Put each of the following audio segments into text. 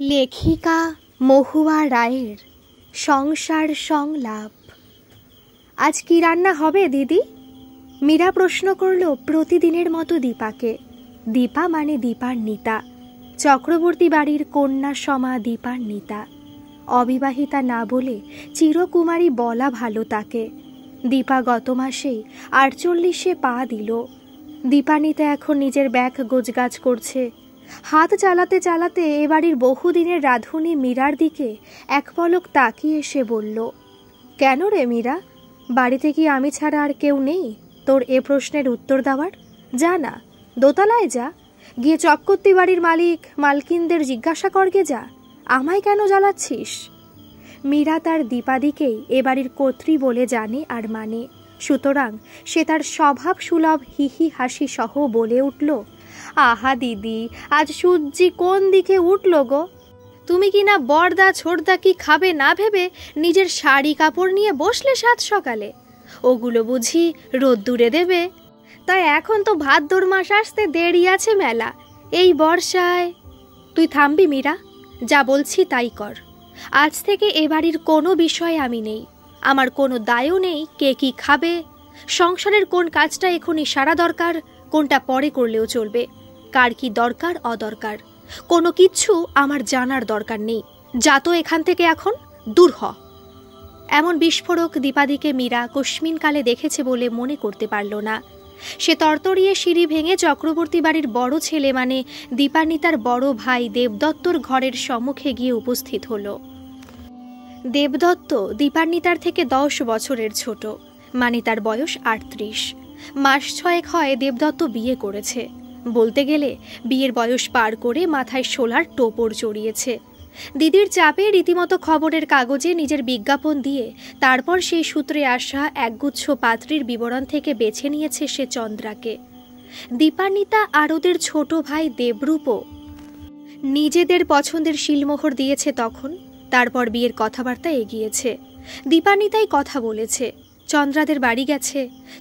লেখিকা মহুয়া রায়ের সংসার সংলাপ। আজ কি রান্না হবে দিদি? মীরা প্রশ্ন করল প্রতিদিনের মতো দীপাকে। দীপা মানে দীপান্বিতা, চক্রবর্তী বাড়ির কন্যা সমা দীপান্বিতা। অবিবাহিতা না বলে চিরকুমারী বলা ভালো তাকে। দীপা গত মাসেই 48-এ পা দিল। দীপান্বিতা এখন নিজের ব্যাগ গোছগাছ করছে। হাত চালাতে চালাতে এ বাড়ির বহুদিনের রাঁধুনি মীরার দিকে এক পলক তাকিয়ে এসে বলল, কেন রে মীরা, বাড়িতে কি আমি ছাড়া আর কেউ নেই তোর এ প্রশ্নের উত্তর দেওয়ার? যা না, দোতলায় যা, গিয়ে চক্রবর্তী বাড়ির মালিক মালকিনদের জিজ্ঞাসা করগে যা, আমায় কেন জ্বালাচ্ছিস? মীরা তার দীপাদিকেই এ বাড়ির কর্ত্রী বলে জানে আর মানে, সুতরাং সে তার স্বভাব সুলভ হিহি হাসি সহ বলে উঠল, আহা দিদি, আজ সূর্যি কোন দিকে উঠল গো? তুমি কি না বড়দা ছোটদা কি খাবে না ভেবে নিজের শাড়ি কাপড় নিয়ে বসলে সাত সকালে? ওগুলো বুঝি রোদ্দুরে দেবে? তাই এখন তো ভাদ্র মাস আসতে দেরি আছে মেলা। এই বর্ষায় তুই থামবি মীরা, যা বলছি তাই কর। আজ থেকে এ বাড়ির কোনো বিষয়ে আমি নেই, আমার কোনো দায়ও নেই কে কি খাবে, সংসারের কোন কাজটা এখনই সারা দরকার, কোনটা পরে করলেও চলবে, কার কি দরকার অদরকার কোনো কিচ্ছু আমার জানার দরকার নেই। যা তো এখান থেকে, এখন দূর হ। এমন বিস্ফোরক দীপাদিকে মীরা কস্মিনকালে দেখেছে বলে মনে করতে পারল না। সে তরতরিয়ে সিঁড়ি ভেঙে চক্রবর্তী বাড়ির বড় ছেলে মানে দীপান্বিতার বড় ভাই দেবদত্তর ঘরের সম্মুখে গিয়ে উপস্থিত হল। দেবদত্ত দীপান্বিতার থেকে 10 বছরের ছোট, মানে তার বয়স 38। মাস 6 হয় দেবদত্ত বিয়ে করেছে। বলতে গেলে বিয়ের বয়স পার করে মাথায় শোলার টোপর চড়িয়েছে। দিদির চাপে রীতিমতো খবরের কাগজে নিজের বিজ্ঞাপন দিয়ে তারপর সেই সূত্রে আসা একগুচ্ছ পাত্রীর বিবরণ থেকে বেছে নিয়েছে সে চন্দ্রাকে। দীপান্বিতা আর ওদের ছোট ভাই দেবরূপও নিজেদের পছন্দের শিলমোহর দিয়েছে তখন। তারপর বিয়ের কথাবার্তা এগিয়েছে। দীপান্বিতাই কথা বলেছে, চন্দ্রাদের বাড়ি গেছে,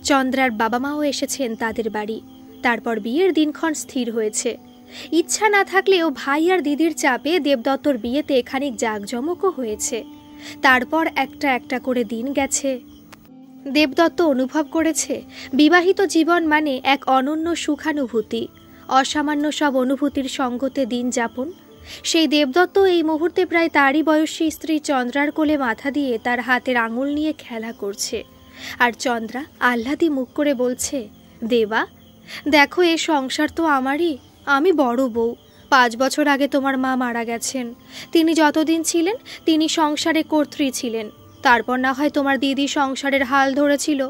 চন্দ্রার বাবা মাও এসেছেন তাদের বাড়ি। তারপর বিয়ের দিনক্ষণ স্থির হয়েছে। ইচ্ছা না থাকলেও ভাই আর দিদির চাপে দেবদত্তর বিয়েতে খানিক জাঁকজমকও হয়েছে। তারপর একটা একটা করে দিন গেছে। দেবদত্ত অনুভব করেছে বিবাহিত জীবন মানে এক অনন্য সুখানুভূতি, অসামান্য সব অনুভূতির সঙ্গতে দিন যাপন। সেই দেবদত্ত এই মুহূর্তে প্রায় তারই বয়সী স্ত্রী চন্দ্রার কোলে মাথা দিয়ে তার হাতের আঙুল নিয়ে খেলা করছে। আর চন্দ্রা আহ্লাদি মুখ করে বলছে, দেবা দেখো, এ সংসার তো আমারই, আমি বড় বউ। 5 বছর আগে তোমার মা মারা গেছেন। তিনি যতদিন ছিলেন তিনি সংসারে কর্ত্রী ছিলেন। তারপর না হয় তোমার দিদি সংসারের হাল ধরেছিল,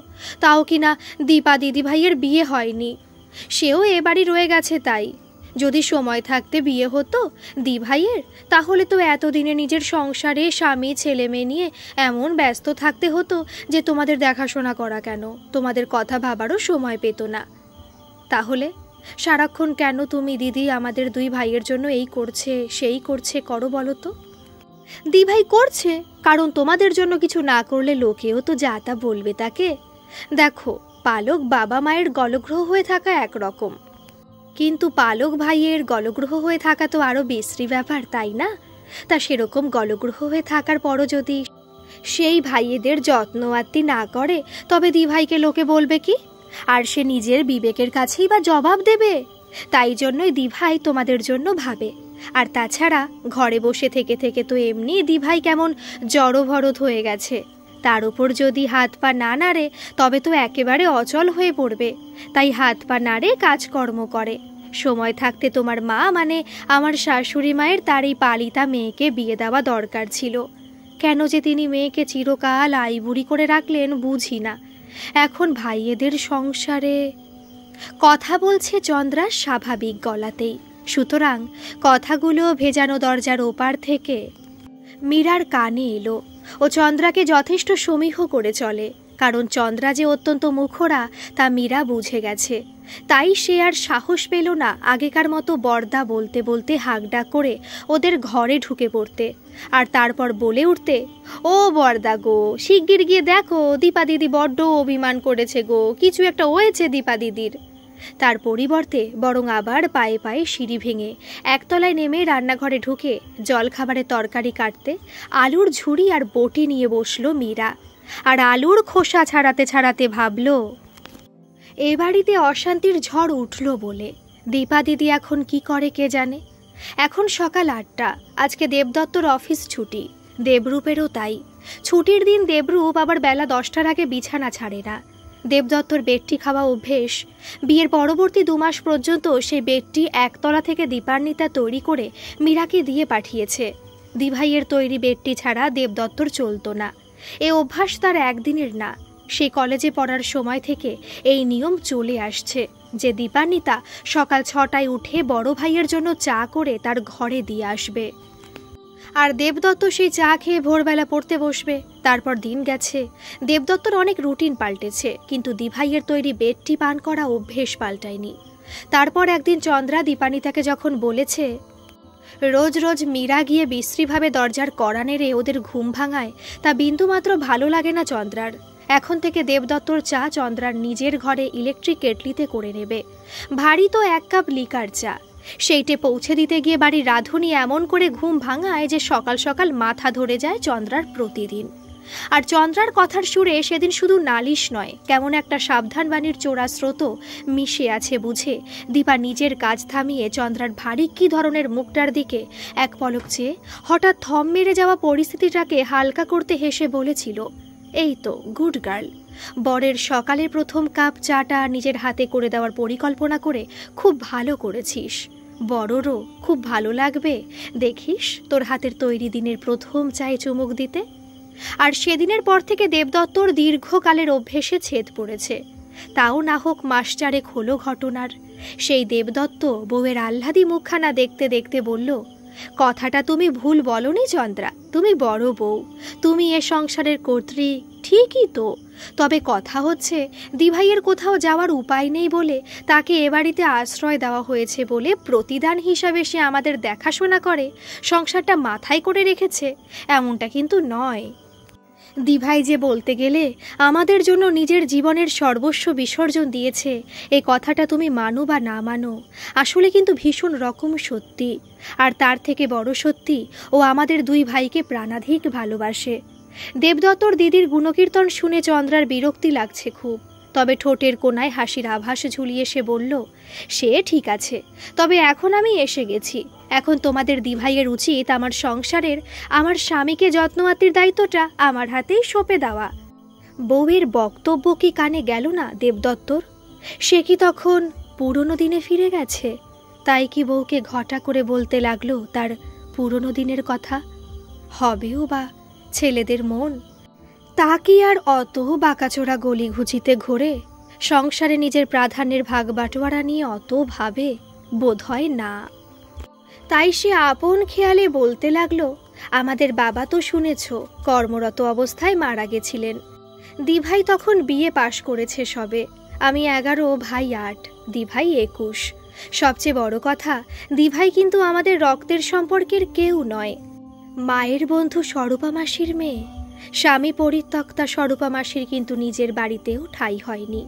তাও কিনা দীপা দিদি ভাইয়ের বিয়ে হয়নি, সেও এ বাড়ি রয়ে গেছে। তাই যদি সময় থাকতে বিয়ে হতো দি ভাইয়ের, তাহলে তো এতদিনে নিজের সংসারে স্বামী ছেলে মেয়ে নিয়ে এমন ব্যস্ত থাকতে হতো যে তোমাদের দেখাশোনা করা কেন, তোমাদের কথা ভাবারও সময় পেত না। তাহলে সারাক্ষণ কেন তুমি দিদি আমাদের 2 ভাইয়ের জন্য এই করছে সেই করছে করো বলো তো? দি ভাই করছে কারণ তোমাদের জন্য কিছু না করলে লোকেও তো যা তা বলবে তাকে। দেখো, পালক বাবা মায়ের গলগ্রহ হয়ে থাকা একরকম, কিন্তু পালক ভাইয়ের গলগ্রহ হয়ে থাকা তো আরও বিশ্রী ব্যাপার, তাই না? তা সেরকম গলগ্রহ হয়ে থাকার পরও যদি সেই ভাইয়েদের যত্ন আত্তি না করে, তবে দি ভাইকে লোকে বলবে কি? আর সে নিজের বিবেকের কাছেই বা জবাব দেবে। তাই জন্যই দিভাই তোমাদের জন্য ভাবে। আর তাছাড়া ঘরে বসে থেকে থেকে তো এমনি দিভাই কেমন জড়ভরত হয়ে গেছে, তার উপর যদি হাত পা না নাড়ে তবে তো একেবারে অচল হয়ে পড়বে। তাই হাত পা নাড়ে কাজকর্ম করে। সময় থাকতে তোমার মা মানে আমার শাশুড়ি মায়ের তার এই পালিতা মেয়েকে বিয়ে দেওয়া দরকার ছিল। কেন যে তিনি মেয়েকে চিরকাল আইবুড়ি করে রাখলেন বুঝি না। এখন ভাইয়েদের সংসারে কথা বলছে চন্দ্রা স্বাভাবিক গলাতেই, সুতরাং কথাগুলো ভেজানো দরজার ওপার থেকে মীরার কানে এলো। ও চন্দ্রাকে যথেষ্ট সমীহ করে চলে, কারণ চন্দ্রা যে অত্যন্ত মুখরা তা মীরা বুঝে গেছে। তাই সে আর সাহস পেল না আগেকার মতো বর্দা বলতে বলতে হাঁকডাক করে ওদের ঘরে ঢুকে পড়তে, আর তারপর বলে উঠতে, ও বর্দা গো, শিগগির গিয়ে দেখো দীপা দিদি বড্ড অভিমান করেছে গো, কিছু একটা হয়েছে দীপা দিদির। তার পরিবর্তে বরং আবার পায়ে পায়ে সিঁড়ি ভেঙে একতলায় নেমে রান্নাঘরে ঢুকে জলখাবারে তরকারি কাটতে আলুর ঝুড়ি আর বটি নিয়ে বসলো মীরা। আর আলুর খোসা ছাড়াতে ছাড়াতে ভাবল, এ বাড়িতে অশান্তির ঝড় উঠল বলে। দীপা দিদি এখন কি করে কে জানে। এখন সকাল ৮টা, আজকে দেবদত্তর অফিস ছুটি, দেবরূপেরও তাই। ছুটির দিন দেবরূপ আবার বেলা 10টার আগে বিছানা ছাড়ে না। দেবদত্তর বেডটি খাওয়া অভ্যেস। বিয়ের পরবর্তী 2 মাস পর্যন্ত সেই বেডটি একতলা থেকে দীপান্বিতা তৈরি করে মীরাকে দিয়ে পাঠিয়েছে। দিভাইয়ের তৈরি বেডটি ছাড়া দেবদত্তর চলতো না। এ অভ্যাস তার একদিনের না, সে কলেজে পড়ার সময় থেকে এই নিয়ম চলে আসছে যে দীপান্বিতা সকাল 6টায় উঠে বড় ভাইয়ের জন্য চা করে তার ঘরে দিয়ে আসবে। আর দেবদত্ত সেই চা খেয়ে ভোরবেলা পড়তে বসবে। তারপর দিন গেছে, দেবদত্তর অনেক রুটিন পাল্টেছে, কিন্তু দিভাইয়ের তৈরি বেডটি পান করা অভ্যেস পাল্টায়নি। তারপর একদিন চন্দ্রা দীপান্বিতাকে যখন বলেছে, রোজ রোজ মীরা গিয়ে বিশ্রীভাবে দরজার কড়া নেড়ে ওদের ঘুম ভাঙায়, তা বিন্দুমাত্র ভালো লাগে না চন্দ্রার। এখন থেকে দেবদত্তর চা চন্দ্রার নিজের ঘরে ইলেকট্রিক কেটলিতে করে নেবে। ভারী তো 1 কাপ লিকার চা। সেইটে পৌঁছে দিতে গিয়ে বাড়ির রাঁধুনি এমন করে ঘুম ভাঙায় যে সকাল সকাল মাথা ধরে যায় চন্দ্রার প্রতিদিন। আর চন্দ্রার কথার সুরে সেদিন শুধু নালিশ নয়, কেমন একটা সাবধানবাণীর চোরা স্রোত মিশে আছে বুঝে দীপা নিজের কাজ থামিয়ে চন্দ্রার ভারী কী ধরনের মুখটার দিকে এক পলক চেয়ে হঠাৎ থম মেরে যাওয়া পরিস্থিতিটাকে হালকা করতে হেসে বলেছিল, এই তো গুড গার্ল, বরের সকালের প্রথম কাপ চাটা নিজের হাতে করে দেওয়ার পরিকল্পনা করে খুব ভালো করেছিস। বড়রও খুব ভালো লাগবে দেখিস তোর হাতের তৈরি দিনের প্রথম চায়ে চুমুক দিতে। আর সেদিনের পর থেকে দেবদত্তর দীর্ঘকালের অভ্যেসে ছেদ পড়েছে। তাও না হোক 1 মাস 4 হলো ঘটনার। সেই দেবদত্ত বউয়ের আহ্লাদি মুখখানা দেখতে দেখতে বলল, কথাটা তুমি ভুল বলনি চন্দ্রা, তুমি বড় বউ, তুমি এ সংসারের কর্ত্রী ঠিকই তো। তবে কথা হচ্ছে দিভাইয়ের কোথাও যাওয়ার উপায় নেই বলে তাকে এ বাড়িতে আশ্রয় দেওয়া হয়েছে বলে প্রতিদান হিসাবে সে আমাদের দেখাশোনা করে সংসারটা মাথায় করে রেখেছে, এমনটা কিন্তু নয়। দিভাই যে বলতে গেলে আমাদের জন্য নিজের জীবনের সর্বস্ব বিসর্জন দিয়েছে, এই কথাটা তুমি মানো বা না মানো, আসলে কিন্তু ভীষণ রকম সত্যি। আর তার থেকে বড় সত্যি, ও আমাদের 2 ভাইকে প্রাণাধিক ভালোবাসে। দেবদত্তর দিদির গুণকীর্তন শুনে চন্দ্রার বিরক্তি লাগছে খুব, তবে ঠোঁটের কোনায় হাসির আভাস ঝুলিয়ে সে বলল, সে ঠিক আছে, তবে এখন আমি এসে গেছি। এখন তোমাদের দিভাইয়ের উচিত আমার সংসারের, আমার স্বামীকে যত্নআত্তির দায়িত্বটা আমার হাতেই সঁপে দেওয়া। বউয়ের বক্তব্য কি কানে গেল না দেবদত্তর? সে কি তখন পুরনো দিনে ফিরে গেছে? তাই কি বউকে ঘটা করে বলতে লাগলো তার পুরনো দিনের কথা? হবেও বা ছেলেদের মন, তা কি আর অত বাঁকাচোরা গলিঘুচিতে ঘোরে সংসারে নিজের প্রাধান্যের ভাগ বাটোয়ারা নিয়ে অত ভাবে? বোধহয় না। তাই সে আপন খেয়ালে বলতে লাগলো, আমাদের বাবা তো শুনেছ কর্মরত অবস্থায় মারা গেছিলেন। দিভাই তখন বিয়ে পাশ করেছে সবে। আমি 11, ভাই 8, দিভাই 21। সবচেয়ে বড় কথা, দিভাই কিন্তু আমাদের রক্তের সম্পর্কের কেউ নয়, মায়ের বন্ধু স্বরূপা মাসির মেয়ে। স্বামী পরিত্যক্তা স্বরূপা মাসির কিন্তু নিজের বাড়িতেও ঠাঁই হয়নি,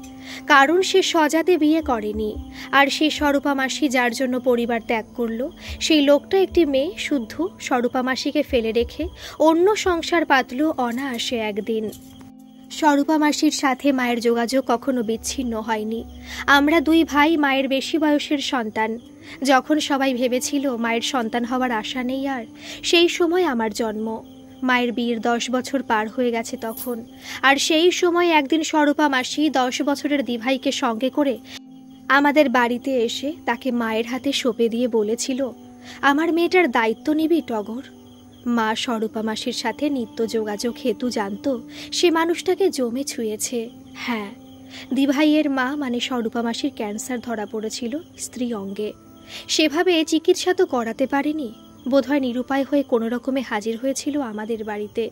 কারণ সে সজাতে বিয়ে করেনি। আর সে স্বরূপা মাসি যার জন্য পরিবার ত্যাগ করলো, সেই লোকটা একটি মেয়ে শুদ্ধ স্বরূপা মাসিকে ফেলে রেখে অন্য সংসার পাতল অনায়াসে একদিন। স্বরূপা মাসির সাথে মায়ের যোগাযোগ কখনো বিচ্ছিন্ন হয়নি। আমরা 2 ভাই মায়ের বেশি বয়সের সন্তান। যখন সবাই ভেবেছিল মায়ের সন্তান হওয়ার আশা নেই আর, সেই সময় আমার জন্ম। মায়ের বিয়ের 10 বছর পার হয়ে গেছে তখন। আর সেই সময় একদিন স্বরূপা মাসি 10 বছরের দিভাইকে সঙ্গে করে আমাদের বাড়িতে এসে তাকে মায়ের হাতে সঁপে দিয়ে বলেছিল, আমার মেয়েটার দায়িত্ব নিবি টগর। মা স্বরূপা মাসির সাথে নিত্য যোগাযোগ হেতু জানত সে মানুষটাকে জমে ছুঁয়েছে। হ্যাঁ, দিভাইয়ের মা মানে স্বরূপা মাসির ক্যান্সার ধরা পড়েছিল স্ত্রী অঙ্গে। সেভাবে চিকিৎসা তো করাতে পারেনি, বোধহয় নিরুপায় হয়ে কোনো রকমে হাজির হয়েছিল আমাদের বাড়িতে।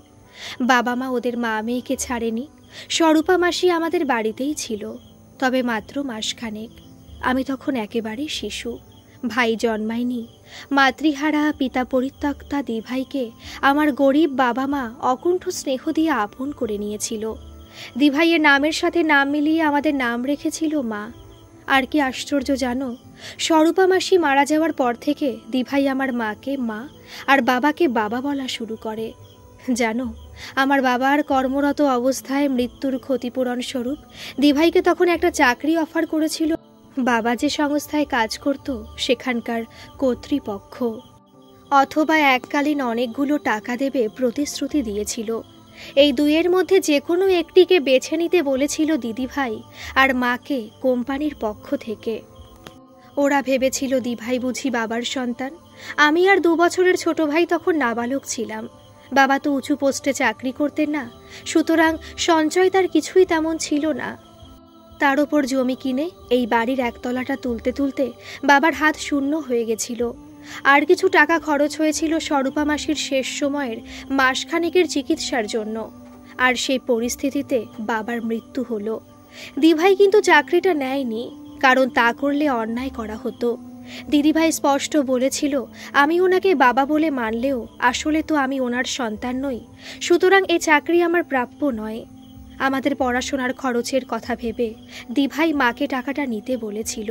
বাবা মা ওদের মা মেয়েকে ছাড়েনি। স্বরূপা মাসি আমাদের বাড়িতেই ছিল, তবে মাত্র মাসখানেক। আমি তখন একেবারেই শিশু, ভাই জন্মায়নি। মাতৃহারা পিতা পরিত্যক্তা দিভাইকে আমার গরিব বাবা মা অকুণ্ঠ স্নেহ দিয়ে আপন করে নিয়েছিল। দিভাইয়ের নামের সাথে নাম মিলিয়ে আমাদের নাম রেখেছিল মা। আর কি আশ্চর্য জানো, স্বরূপা মাসি মারা যাওয়ার পর থেকে দিভাই আমার মাকে মা আর বাবাকে বাবা বলা শুরু করে। জানো, আমার বাবার কর্মরত অবস্থায় মৃত্যুর ক্ষতিপূরণ স্বরূপ দিভাইকে তখন একটা চাকরি অফার করেছিল বাবা যে সংস্থায় কাজ করত সেখানকার কর্তৃপক্ষ, অথবা এককালীন অনেকগুলো টাকা দেবে প্রতিশ্রুতি দিয়েছিল। এই দুইয়ের মধ্যে যে কোনো একটিকে বেছে নিতে বলেছিল দিদিভাই আর মাকে কোম্পানির পক্ষ থেকে। ওরা ভেবেছিল দিভাই বুঝি বাবার সন্তান, আমি আর 2 বছরের ছোট ভাই তখন নাবালক ছিলাম। বাবা তো উঁচু পোস্টে চাকরি করতেন না, সুতরাং সঞ্চয় তার কিছুই তেমন ছিল না। তার ওপর জমি কিনে এই বাড়ির একতলাটা তুলতে তুলতে বাবার হাত শূন্য হয়ে গেছিল। আর কিছু টাকা খরচ হয়েছিল স্বরূপা মাসির শেষ সময়ের মাসখানেকের চিকিৎসার জন্য, আর সেই পরিস্থিতিতে বাবার মৃত্যু হলো। দিভাই কিন্তু চাকরিটা নেয়নি, কারণ তা করলে অন্যায় করা হতো। দিদিভাই স্পষ্ট বলেছিল আমি ওনাকে বাবা বলে মানলেও আসলে তো আমি ওনার সন্তান নই, সুতরাং এ চাকরি আমার প্রাপ্য নয়। আমাদের পড়াশোনার খরচের কথা ভেবে দিভাই মাকে টাকাটা নিতে বলেছিল,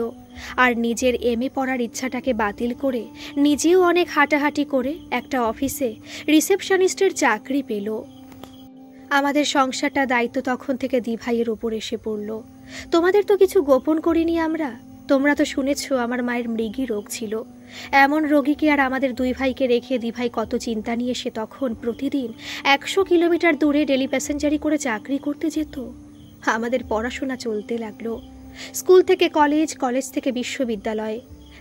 আর নিজের MA পড়ার ইচ্ছাটাকে বাতিল করে নিজেও অনেক হাঁটাহাঁটি করে একটা অফিসে রিসেপশনিস্টের চাকরি পেল। আমাদের সংসারটা দায়িত্ব তখন থেকে দিভাইয়ের ওপর এসে পড়ল। তোমাদের তো কিছু গোপন করিনি আমরা, তোমরা তো শুনেছ আমার মায়ের মৃগী রোগ ছিল। এমন রোগীকে আর আমাদের 2 ভাইকে রেখে দিভাই কত চিন্তা নিয়ে সে তখন প্রতিদিন 100 কিলোমিটার দূরে ডেলি প্যাসেঞ্জারি করে চাকরি করতে যেত। আমাদের পড়াশোনা চলতে লাগলো, স্কুল থেকে কলেজ, কলেজ থেকে বিশ্ববিদ্যালয়।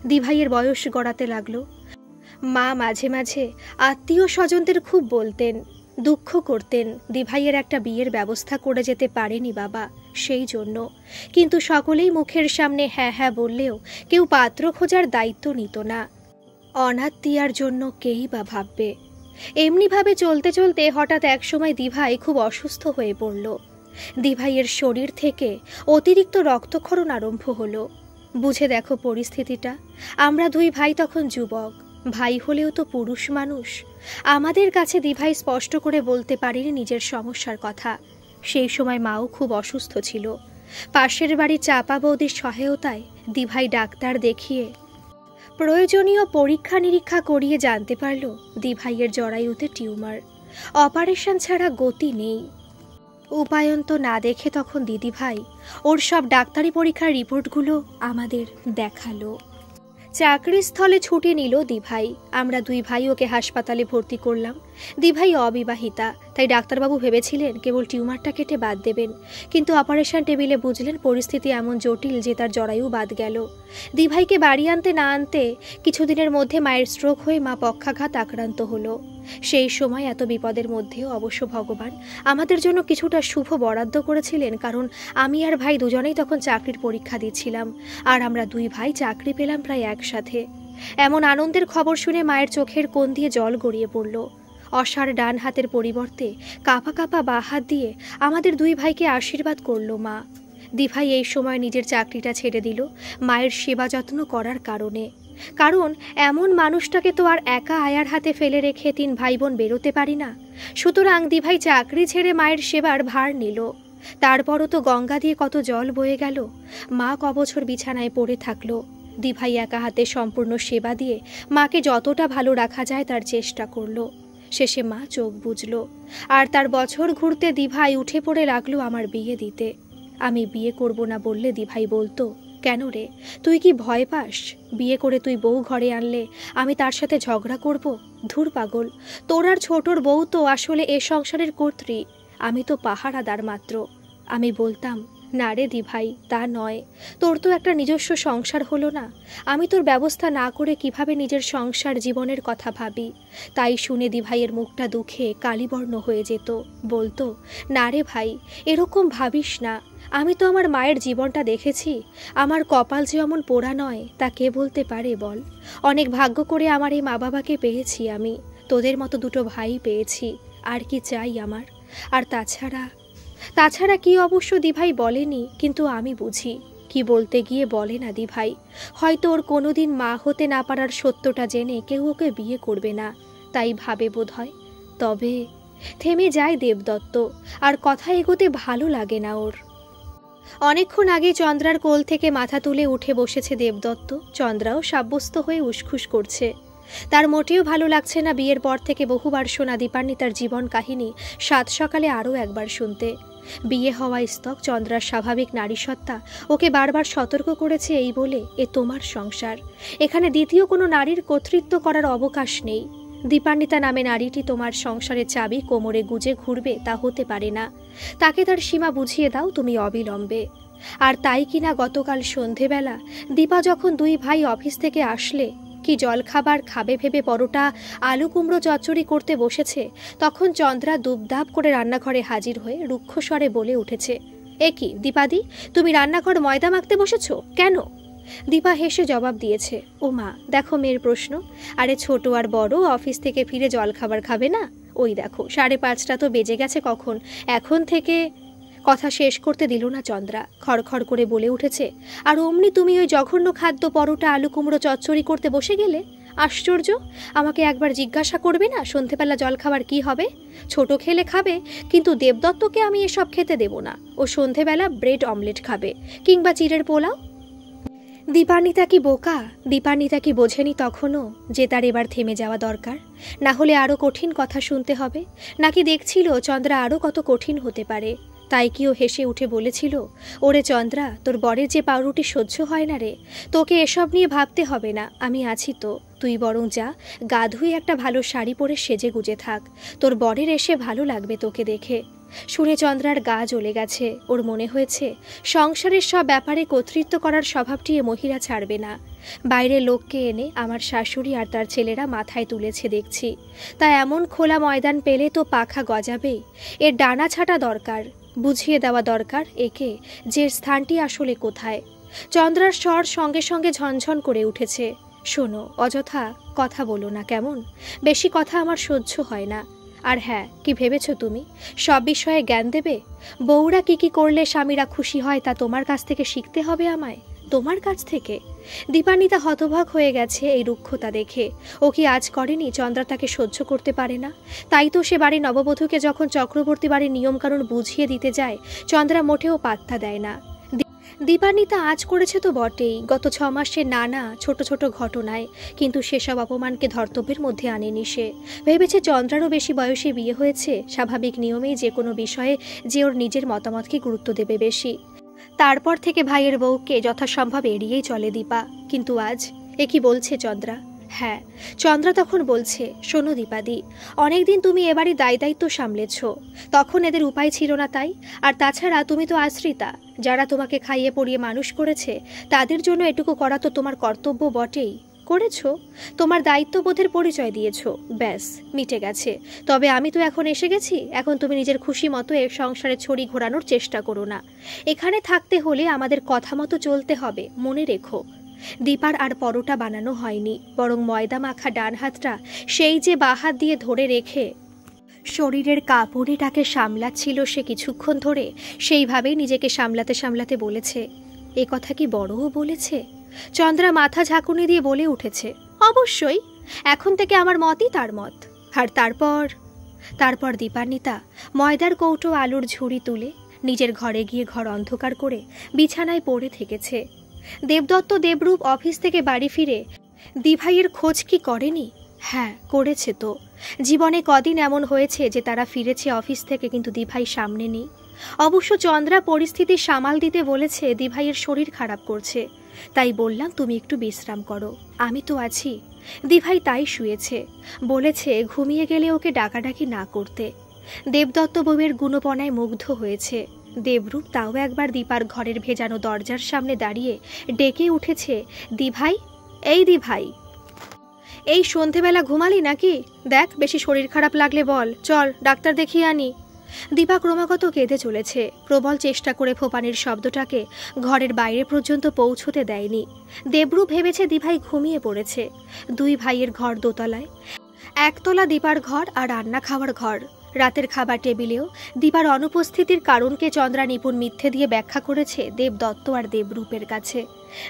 দিভাইয়ের বয়স গড়াতে লাগলো। মা মাঝে মাঝে আত্মীয় স্বজনদের খুব বলতেন, দুঃখ করতেন দিভাইয়ের একটা বিয়ের ব্যবস্থা করে যেতে পারেনি বাবা সেই জন্য, কিন্তু সকলেই মুখের সামনে হ্যাঁ হ্যাঁ বললেও কেউ পাত্র খোঁজার দায়িত্ব নিত না। অনাথ দিয়ার জন্য কেই বা ভাববে। এমনিভাবে চলতে চলতে হঠাৎ একসময় দিভাই খুব অসুস্থ হয়ে পড়ল। দিভাইয়ের শরীর থেকে অতিরিক্ত রক্তক্ষরণ আরম্ভ হলো। বুঝে দেখো পরিস্থিতিটা, আমরা 2 ভাই তখন যুবক, ভাই হলেও তো পুরুষ মানুষ। আমাদের কাছে দিভাই স্পষ্ট করে বলতে পারেনি নিজের সমস্যার কথা। সেই সময় মাও খুব অসুস্থ ছিল। পাশের বাড়ির চাপা বৌদির সহায়তায় দিভাই ডাক্তার দেখিয়ে প্রয়োজনীয় পরীক্ষা নিরীক্ষা করিয়ে জানতে পারল দিভাইয়ের জরায়ুতে টিউমার, অপারেশন ছাড়া গতি নেই। উপায়ন্ত না দেখে তখন দিদিভাই ওর সব ডাক্তারি পরীক্ষার রিপোর্টগুলো আমাদের দেখালো। চাকরিস্থলে ছুটি নিল দিভাই। আমরা 2 ভাই ওকে হাসপাতালে ভর্তি করলাম। দিভাই অবিবাহিতা, তাই ডাক্তারবাবু ভেবেছিলেন কেবল টিউমারটা কেটে বাদ দেবেন, কিন্তু অপারেশন টেবিলে বুঝলেন পরিস্থিতি এমন জটিল যে তার জরায়ু বাদ গেল। দিভাইকে বাড়ি আনতে না আনতে কিছুদিনের মধ্যে মায়ের স্ট্রোক হয়ে মা পক্ষাঘাত আক্রান্ত হলো। সেই সময় এত বিপদের মধ্যেও অবশ্য ভগবান আমাদের জন্য কিছুটা শুভ বরাদ্দ করেছিলেন, কারণ আমি আর ভাই দুজনেই তখন চাকরির পরীক্ষা দিচ্ছিলাম, আর আমরা 2 ভাই চাকরি পেলাম প্রায় একসাথে। এমন আনন্দের খবর শুনে মায়ের চোখের কোণ দিয়ে জল গড়িয়ে পড়ল। অসাড় ডান হাতের পরিবর্তে কাঁপা কাঁপা বাঁ হাত দিয়ে আমাদের 2 ভাইকে আশীর্বাদ করল মা। দিভাই এই সময় নিজের চাকরিটা ছেড়ে দিল মায়ের সেবা যত্ন করার কারণে, কারণ এমন মানুষটাকে তো আর একা আয়ার হাতে ফেলে রেখে 3 ভাই বোন বেরোতে পারি না। সুতরাং দিভাই চাকরি ছেড়ে মায়ের সেবার ভার নিল। তারপরও তো গঙ্গা দিয়ে কত জল বয়ে গেল। মা কবছর বিছানায় পড়ে থাকলো। দিভাই একা হাতে সম্পূর্ণ সেবা দিয়ে মাকে যতটা ভালো রাখা যায় তার চেষ্টা করলো। শেষে মা চোখ বুঝল, আর তার বছর ঘুরতে দিভাই উঠে পড়ে লাগলো আমার বিয়ে দিতে। আমি বিয়ে করব না বললে দিভাই বলতো, কেন রে, তুই কি ভয় পাস? বিয়ে করে তুই বউ ঘরে আনলে আমি তার সাথে ঝগড়া করব? ধুর পাগল, তোর আর ছোটর বউ তো আসলে এ সংসারের কর্ত্রী, আমি তো পাহারাদার মাত্র। আমি বলতাম, না রে দিভাই, তা নয়, তোর তো একটা নিজস্ব সংসার হলো না, আমি তোর ব্যবস্থা না করে কিভাবে নিজের সংসার জীবনের কথা ভাবি। তাই শুনে দিভাইয়ের মুখটা দুঃখে কালিবর্ণ হয়ে যেত। বলতো, না রে ভাই, এরকম ভাবিস না, আমি তো আমার মায়ের জীবনটা দেখেছি, আমার কপাল যে অমন পোড়া নয় তা কে বলতে পারে বল। অনেক ভাগ্য করে আমার এই মা বাবাকে পেয়েছি, আমি তোদের মতো 2 ভাই পেয়েছি, আর কি চাই আমার। আর তাছাড়া কি অবশ্য দিভাই বলেনি, কিন্তু আমি বুঝি কি বলতে গিয়ে বলে না দিভাই। হয়তো ওর কোনোদিন মা হতে না পারার সত্যটা জেনে কেউ ওকে বিয়ে করবে না, তাই ভাবে বোধ হয়। তবে থেমে যায় দেবদত্ত, আর কথা এগোতে ভালো লাগে না ওর। অনেকক্ষণ আগে চন্দ্রার কোল থেকে মাথা তুলে উঠে বসেছে দেবদত্ত। চন্দ্রাও সাব্যস্ত হয়ে উসখুস করছে। তার মোটেও ভালো লাগছে না বিয়ের পর থেকে বহুবার শোনা দীপান্বিতার জীবন কাহিনী সাত সকালে আরও একবার শুনতে। বিয়ে হওয়া স্তক চন্দ্রার স্বাভাবিক নারীসত্তা ওকে বারবার সতর্ক করেছে এই বলে, এ তোমার সংসার, এখানে দ্বিতীয় কোনো নারীর কর্তৃত্ব করার অবকাশ নেই। দীপান্বিতা নামে নারীটি তোমার সংসারের চাবি কোমরে গুজে ঘুরবে তা হতে পারে না। তাকে তার সীমা বুঝিয়ে দাও তুমি অবিলম্বে। আর তাই কিনা গতকাল সন্ধেবেলা দীপা যখন দুই ভাই অফিস থেকে আসলে কি জলখাবার খাবে ভেবে পরোটা আলু কুমড়ো চচ্চড়ি করতে বসেছে, তখন চন্দ্রা দুবদাব করে রান্নাঘরে হাজির হয়ে রুক্ষ স্বরে বলে উঠেছে, এ কি দীপাদি, তুমি রান্নাঘর ময়দা মাখতে বসেছ কেন? দীপা হেসে জবাব দিয়েছে, ও মা দেখো মেয়ের প্রশ্ন, আরে ছোট আর বড় অফিস থেকে ফিরে জলখাবার খাবে না? ওই দেখো 5:30 তো বেজে গেছে কখন, এখন থেকে। কথা শেষ করতে দিল না চন্দ্রা, খড়খড় করে বলে উঠেছে, আর অমনি তুমি ওই জঘন্য খাদ্য পরোটা আলু কুমড়ো চচ্চড়ি করতে বসে গেলে? আশ্চর্য, আমাকে একবার জিজ্ঞাসা করবে না সন্ধেবেলা জলখাবার কি হবে? ছোট খেলে খাবে, কিন্তু দেবদত্তকে আমি এসব খেতে দেব না। ও সন্ধেবেলা ব্রেড অমলেট খাবে, কিংবা চিড়ের পোলাও। দীপান্বিতা কি বোকা? দীপান্বিতা কি বোঝেনি তখনও যে তার এবার থেমে যাওয়া দরকার, না হলে আরও কঠিন কথা শুনতে হবে? নাকি দেখছিল চন্দ্রা আরও কত কঠিন হতে পারে? তাই কি ও হেসে উঠে বলেছিল, ওরে চন্দ্রা, তোর বরের যে পাউরুটি সহ্য হয় না রে, তোকে এসব নিয়ে ভাবতে হবে না, আমি আছি তো। তুই বরং যা, গা ধুয়ে একটা ভালো শাড়ি পরে সেজে গুজে থাক, তোর বরের এসে ভালো লাগবে তোকে দেখে। শুনে চন্দ্রার গা জ্বলে গেছে। ওর মনে হয়েছে সংসারের সব ব্যাপারে কর্তৃত্ব করার স্বভাবটি এ মহিলা ছাড়বে না। বাইরে লোককে এনে আমার শাশুড়ি আর তার ছেলেরা মাথায় তুলেছে দেখছি, তা এমন খোলা ময়দান পেলে তো পাখা গজাবেই। এর ডানা ছাটা দরকার, বুঝিয়ে দেওয়া দরকার একে যে স্থানটি আসলে কোথায়। চন্দ্রার স্বর সঙ্গে সঙ্গে ঝনঝন করে উঠেছে, শোনো, অযথা কথা বলো না কেমন? বেশি কথা আমার সহ্য হয় না। আর হ্যাঁ, কি ভেবেছ তুমি সব বিষয়ে জ্ঞান দেবে? বউরা কি করলে স্বামীরা খুশি হয় তা তোমার কাছ থেকে শিখতে হবে আমায়, তোমার কাছ থেকে? দীপান্বিতা হতবাক হয়ে গেছে এই রুক্ষতা দেখে। ও কি আজ করেনি চন্দ্রা তাকে সহ্য করতে পারে না? তাই তো সে বাড়ির নববধূকে যখন চক্রবর্তী বাড়ির নিয়মকানুন বুঝিয়ে দিতে যায়, চন্দ্রা মোটেও পাত্তা দেয় না। দীপান্বিতা আজ করেছে তো বটেই, গত 6 মাসে নানা ছোট ছোট ঘটনায়, কিন্তু সেসব অপমানকে ধর্তব্যের মধ্যে আনেনি সে। ভেবেছে চন্দ্রারও বেশি বয়সে বিয়ে হয়েছে, স্বাভাবিক নিয়মেই যে কোনো বিষয়ে যে ওর নিজের মতামতকে গুরুত্ব দেবে বেশি। তারপর থেকে ভাইয়ের বউকে যথাসম্ভব এড়িয়েই চলে দীপা। কিন্তু আজ এ কি বলছে চন্দ্রা? হ্যাঁ, চন্দ্রা তখন বলছে, শোনো দীপাদি, অনেকদিন তুমি এবারই দায়িত্ব সামলেছ, তখন এদের উপায় ছিল না তাই। আর তাছাড়া তুমি তো আশ্রিতা, যারা তোমাকে খাইয়ে পড়িয়ে মানুষ করেছে তাদের জন্য এটুকু করা তো তোমার কর্তব্য বটেই। করেছ, তোমার দায়িত্ববোধের পরিচয় দিয়েছ, ব্যাস মিটে গেছে। তবে আমি তো এখন এসে গেছি, এখন তুমি নিজের খুশি মতো এর সংসারে ছড়ি ঘোরানোর চেষ্টা করো না। এখানে থাকতে হলে আমাদের কথা মতো চলতে হবে, মনে রেখো। দীপার আর পরোটা বানানো হয়নি, বরং ময়দা মাখা ডান হাতটা সেই যে বাঁ হাত দিয়ে ধরে রেখে শরীরের কাঁপুনিটাকে সামলাচ্ছিল সে কিছুক্ষণ ধরে, সেইভাবেই নিজেকে সামলাতে সামলাতে বলেছে, এ কথা কি বড়ও বলেছে? চন্দ্রা মাথা ঝাঁকুনি দিয়ে বলে উঠেছে, অবশ্যই, এখন থেকে আমার মতই তার মত। আর তারপর দীপান্বিতা ময়দার কৌটো আলুর ঝুড়ি তুলে নিজের ঘরে গিয়ে ঘর অন্ধকার করে বিছানায় পড়ে থেকেছে। দেবদত্ত দেবরূপ অফিস থেকে বাড়ি ফিরে দিভাইয়ের খোঁজ কি করেনি? হ্যাঁ, করেছে তো। জীবনে কদিন এমন হয়েছে যে তারা ফিরেছে অফিস থেকে, কিন্তু দিভাই সামনে নেই। অবশ্য চন্দ্রা পরিস্থিতি সামাল দিতে বলেছে দিভাইয়ের শরীর খারাপ করছে, তাই বললাম তুমি একটু বিশ্রাম করো, আমি তো আছি। দিভাই তাই শুয়েছে, বলেছে ঘুমিয়ে গেলে ওকে ডাকাডাকি না করতে। দেবদত্ত বউয়ের গুণপনায় মুগ্ধ হয়েছে। দেবরূপ তাও একবার দীপার ঘরের ভেজানো দরজার সামনে দাঁড়িয়ে ডেকে উঠেছে, দিভাই, এই দিভাই, এই সন্ধেবেলা ঘুমালি নাকি? দেখ, বেশি শরীর খারাপ লাগলে বল, চল ডাক্তার দেখিয়ে আনি। দীপা ক্রমাগত কেঁদে চলেছে, প্রবল চেষ্টা করে ফোপানির শব্দটাকে ঘরের বাইরে পর্যন্ত পৌঁছতে দেয়নি। দেবরূপ ভেবেছে দিভাই ঘুমিয়ে পড়েছে। দুই ভাইয়ের ঘর দোতলায়, একতলা দীপার ঘর আর রান্না খাওয়ার ঘর। রাতের খাবার টেবিলেও দীপার অনুপস্থিতির কারণকে চন্দ্রা নিপুণ মিথ্যে দিয়ে ব্যাখ্যা করেছে দেবদত্ত আর দেবরূপের কাছে।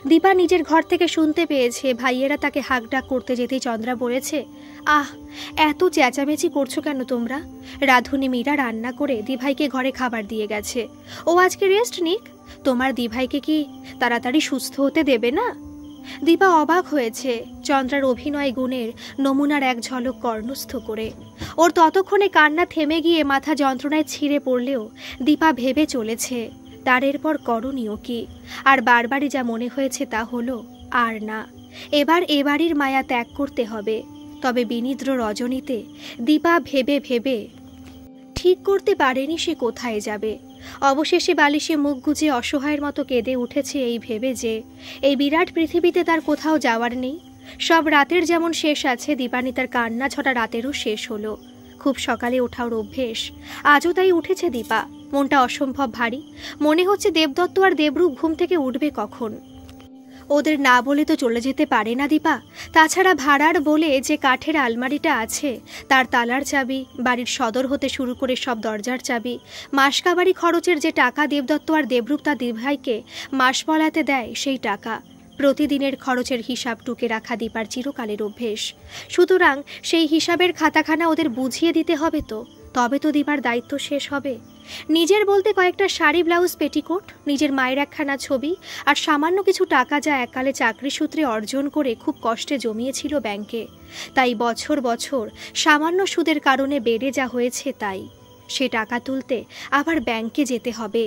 দীপা নিজের ঘর থেকে শুনতে পেয়েছে ভাইয়েরা তাকে হাঁকডাক করতে যেতেই চন্দ্রা বলেছে, আহ, এত চেঁচামেচি করছো কেন তোমরা? রাধুনি মীরা রান্না করে দিভাইকে ঘরে খাবার দিয়ে গেছে, ও আজকে রেস্ট নিক। তোমার দিভাইকে কি তাড়াতাড়ি সুস্থ হতে দেবে না? দীপা অবাক হয়েছে চন্দ্রার অভিনয় গুণের নমুনার এক ঝলক কর্ণস্থ করে। ওর ততক্ষণে কান্না থেমে গিয়ে মাথা যন্ত্রণায় ছিঁড়ে পড়লেও দীপা ভেবে চলেছে তার এরপর করণীয় কি। আর বারবারই যা মনে হয়েছে তা হলো আর না, এবার এ বাড়ির মায়া ত্যাগ করতে হবে। তবে বিনিদ্র রজনীতে দীপা ভেবে ভেবে ঠিক করতে পারেনি সে কোথায় যাবে। অবশেষে বালিশে মুখ গুজে অসহায়ের মতো কেঁদে উঠেছে এই ভেবে যে এই বিরাট পৃথিবীতে তার কোথাও যাওয়ার নেই। সব রাতের যেমন শেষ আছে, দীপানিতার কান্না ছটা রাতেরও শেষ হলো। খুব সকালে ওঠার অভ্যেস, আজও তাই উঠেছে দীপা। মনটা অসম্ভব ভারী, মনে হচ্ছে দেবদত্ত আর দেবরূপ ঘুম থেকে উঠবে কখন। ওদের না বলে তো চলে যেতে পারে না দীপা। তাছাড়া ভাড়ার বলে যে কাঠের আলমারিটা আছে তার তালার চাবি, বাড়ির সদর হতে শুরু করে সব দরজার চাবি, মাসকাবারি খরচের যে টাকা দেবদত্ত আর দেবরূপ তার দিভাইকে মাস বলাতে দেয় সেই টাকা, প্রতিদিনের খরচের হিসাব টুকে রাখা দীপার চিরকালের অভ্যেস। সুতরাং সেই হিসাবের খাতাখানা ওদের বুঝিয়ে দিতে হবে তো, তবে তো দীপার দায়িত্ব শেষ হবে। নিজের বলতে কয়েকটা শাড়ি, ব্লাউজ, পেটিকোট, নিজের মায়ের একখানা ছবি আর সামান্য কিছু টাকা যা এককালে চাকরি সূত্রে অর্জন করে খুব কষ্টে জমিয়েছিল ব্যাংকে, তাই বছর বছর সামান্য সুদের কারণে বেড়ে যা হয়েছে তাই। সে টাকা তুলতে আবার ব্যাংকে যেতে হবে।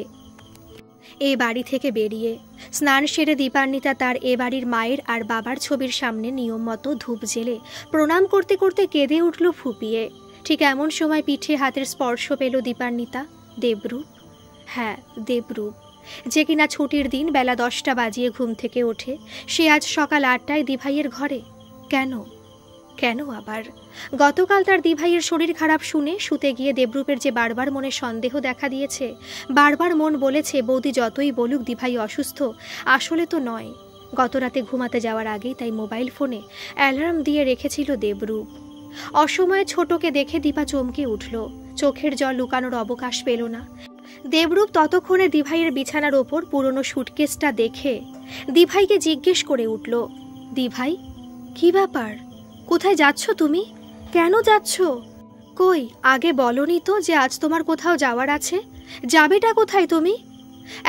এ বাড়ি থেকে বেরিয়ে স্নান সেরে দীপান্বিতা তার এ বাড়ির মায়ের আর বাবার ছবির সামনে নিয়ম মতো ধূপ জেলে প্রণাম করতে করতে কেঁদে উঠল ফুপিয়ে। ঠিক এমন সময় পিঠে হাতের স্পর্শ পেল দীপান্বিতা। দেবরূপ, হ্যাঁ দেবরূপ, যে কিনা ছুটির দিন বেলা 10টা বাজিয়ে ঘুম থেকে ওঠে, সে আজ সকাল 8টায় দিভাইয়ের ঘরে। কেন কেন আবার? গতকাল তার দিভাইয়ের শরীর খারাপ শুনে শুতে গিয়ে দেবরূপের যে বারবার মনে সন্দেহ দেখা দিয়েছে, বারবার মন বলেছে বৌদি যতই বলুক দিভাই অসুস্থ, আসলে তো নয়। গতরাতে ঘুমাতে যাওয়ার আগেই তাই মোবাইল ফোনে অ্যালার্ম দিয়ে রেখেছিল দেবরূপ। অসময়ে ছোটকে দেখে দীপা চমকে উঠল, চোখের জল লুকানোর অবকাশ পেল না। দেবরূপ ততক্ষণে দিভাইয়ের বিছানার ওপর পুরনো সুটকেসটা দেখে দিভাইকে জিজ্ঞেস করে উঠল, দিভাই কি ব্যাপার? কোথায় যাচ্ছ তুমি? কেন যাচ্ছ? কই আগে বলনি তো যে আজ তোমার কোথাও যাওয়ার আছে? যাবেটা কোথায় তুমি?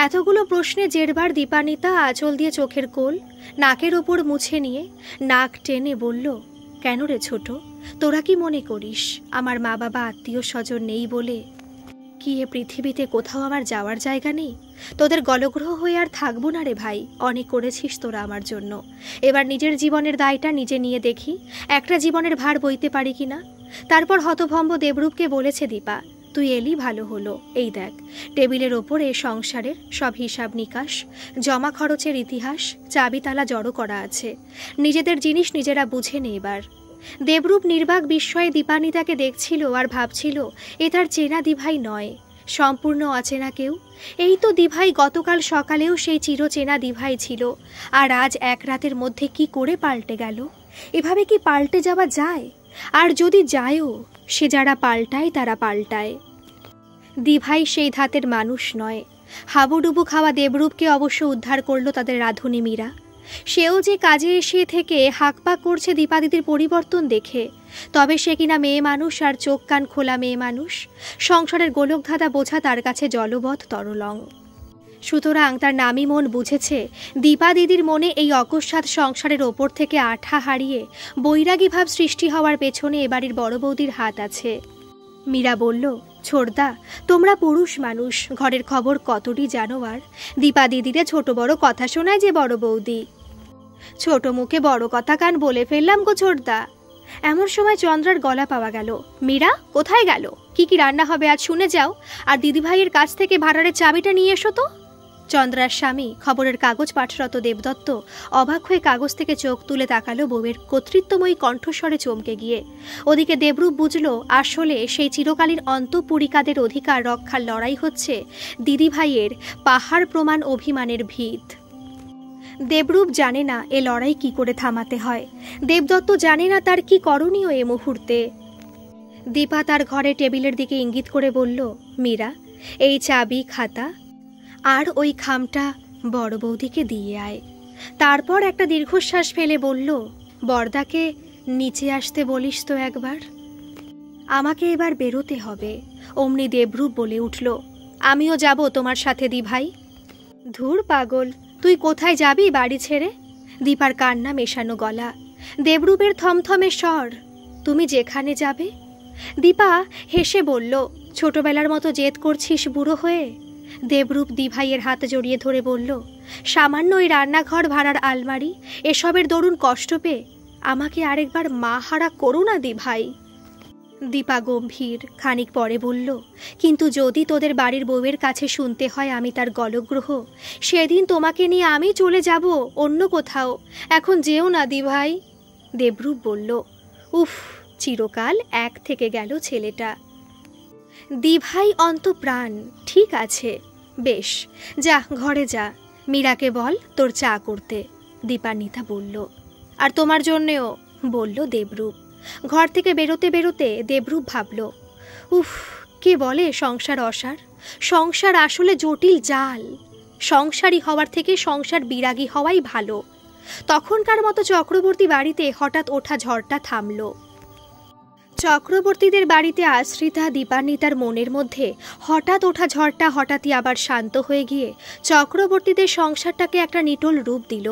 এতগুলো প্রশ্নে জেরবার দীপান্বিতা আঁচল দিয়ে চোখের কোল নাকের ওপর মুছে নিয়ে নাক টেনে বলল, কেন রে ছোট, তোরা কি মনে করিস আমার মা বাবা আত্মীয় স্বজন নেই বলে কি এ পৃথিবীতে কোথাও আমার যাওয়ার জায়গা নেই? তোদের গলগ্রহ হয়ে আর থাকবো না রে ভাই, অনেক করেছিস তোরা আমার জন্য। এবার নিজের জীবনের দায়টা নিজে নিয়ে দেখি একটা জীবনের ভার বইতে পারি কিনা। তারপর হতভম্ব দেবরূপকে বলেছে দীপা, তুই এলি ভালো হলো। এই দেখ টেবিলের ওপর এ সংসারের সব হিসাব নিকাশ, জমা খরচের ইতিহাস, চাবি তালা জড়ো করা আছে। নিজেদের জিনিস নিজেরা বুঝে নে এবার। দেবরূপ নির্বাক বিস্ময়ে দীপান্বিতাকে দেখছিল আর ভাবছিল এ তার চেনা দিভাই নয়, সম্পূর্ণ অচেনা কেউ। এই তো দিভাই গতকাল সকালেও সেই চিরচেনা দিভাই ছিল, আর আজ এক রাতের মধ্যে কি করে পাল্টে গেল? এভাবে কি পাল্টে যাওয়া যায়? আর যদি যায়ও, সে যারা পাল্টায় তারা পাল্টায়। দিভাই সেই ধাতের মানুষ নয়। হাবুডুবু খাওয়া দেবরূপকে অবশ্য উদ্ধার করল তাদের রাধুনী মীরা। সেও যে কাজে এসে থেকে হাঁকপাক করছে দীপাদিদির পরিবর্তন দেখে, তবে সে কিনা মেয়ে মানুষ আর চোখ কান খোলা মেয়ে মানুষ। সংসারের গোলকধাঁধা বোঝা তার কাছে জলবৎ তরলং। সুতরাং তার নামী মন বুঝেছে দীপাদিদির মনে এই অকস্মাৎ সংসারের ওপর থেকে আঠা হারিয়ে বৈরাগী ভাব সৃষ্টি হওয়ার পেছনে এবাড়ির বড় বৌদির হাত আছে। মীরা বলল, ছোড়দা তোমরা পুরুষ মানুষ, ঘরের খবর কতটি জানো? আর দীপাদিদিরে ছোট বড় কথা শোনায় যে বড় বৌদি। ছোট মুখে বড় কথা কান বলে ফেললাম গো ছোড়দা। এমন সময় চন্দ্রার গলা পাওয়া গেল। মীরা কোথায় গেল? কি কি রান্না হবে আজ শুনে যাও, আর দিদিভাইয়ের কাছ থেকে ভাড়ারের চাবিটা নিয়ে এসো তো। চন্দ্রার স্বামী খবরের কাগজ পাঠরত দেবদত্ত অবাক হয়ে কাগজ থেকে চোখ তুলে তাকালো বউয়ের কর্তৃত্বময়ী কণ্ঠস্বরে চমকে গিয়ে। ওদিকে দেবরূপ বুঝল আসলে সেই চিরকালীন অন্তঃপুরিকাদের অধিকার রক্ষার লড়াই হচ্ছে দিদিভাইয়ের পাহাড় প্রমাণ অভিমানের ভিত। দেবরূপ জানে না এ লড়াই কি করে থামাতে হয়। দেবদত্ত জানে না তার কি করণীয় এ মুহূর্তে। দীপা তার ঘরে টেবিলের দিকে ইঙ্গিত করে বলল, মীরা এই চাবি, খাতা আর ওই খামটা বড় বৌদিকে দিয়ে আয়। তারপর একটা দীর্ঘশ্বাস ফেলে বলল, বরদাকে নিচে আসতে বলিস তো একবার। আমাকে এবার বেরোতে হবে। অমনি দেবরূপ বলে উঠল, আমিও যাব তোমার সাথে দিভাই। ধুর পাগল, তুই কোথায় যাবি বাড়ি ছেড়ে? দীপার কান্না মেশানো গলা, দেবরূপের থমথমে স্বর, তুমি যেখানে যাবে। দীপা হেসে বলল, ছোটবেলার মতো জেদ করছিস বুড়ো হয়ে? দেবরূপ দিভাইয়ের হাত জড়িয়ে ধরে বলল, সামান্য ওই রান্নাঘর ভাড়ার আলমারি এসবের দরুন কষ্ট পেয়ে আমাকে আরেকবার মা হারা করো না দিভাই। দীপা গম্ভীর, খানিক পরে বলল, কিন্তু যদি তোদের বাড়ির বউয়ের কাছে শুনতে হয় আমি তার গলগ্রহ, সেদিন তোমাকে নিয়ে আমি চলে যাব অন্য কোথাও। এখন যেও না দিভাই। দেবরূপ বলল, উফ, চিরকাল এক থেকে গেল ছেলেটা। দিভাই অন্তপ্রাণ, ঠিক আছে, বেশ, যা ঘরে যা, মীরাকে বল তোর চা করতে। দীপান্বিতা বলল, আর তোমার জন্যেও, বলল দেবরূপ। ঘর থেকে বেরোতে বেরোতে দেবরূপ ভাবল, উফ, কে বলে সংসার অসার? সংসার আসলে জটিল জাল। সংসারী হওয়ার থেকে সংসার বিরাগী হওয়াই ভালো। তখনকার মতো চক্রবর্তী বাড়িতে হঠাৎ ওঠা ঝড়টা থামল। চক্রবর্তীদের বাড়িতে আশ্রিতা দীপান্বিতার মনের মধ্যে হঠাৎ ওঠা ঝড়টা হঠাৎই আবার শান্ত হয়ে গিয়ে চক্রবর্তীদের সংসারটাকে একটা নিটোল রূপ দিল।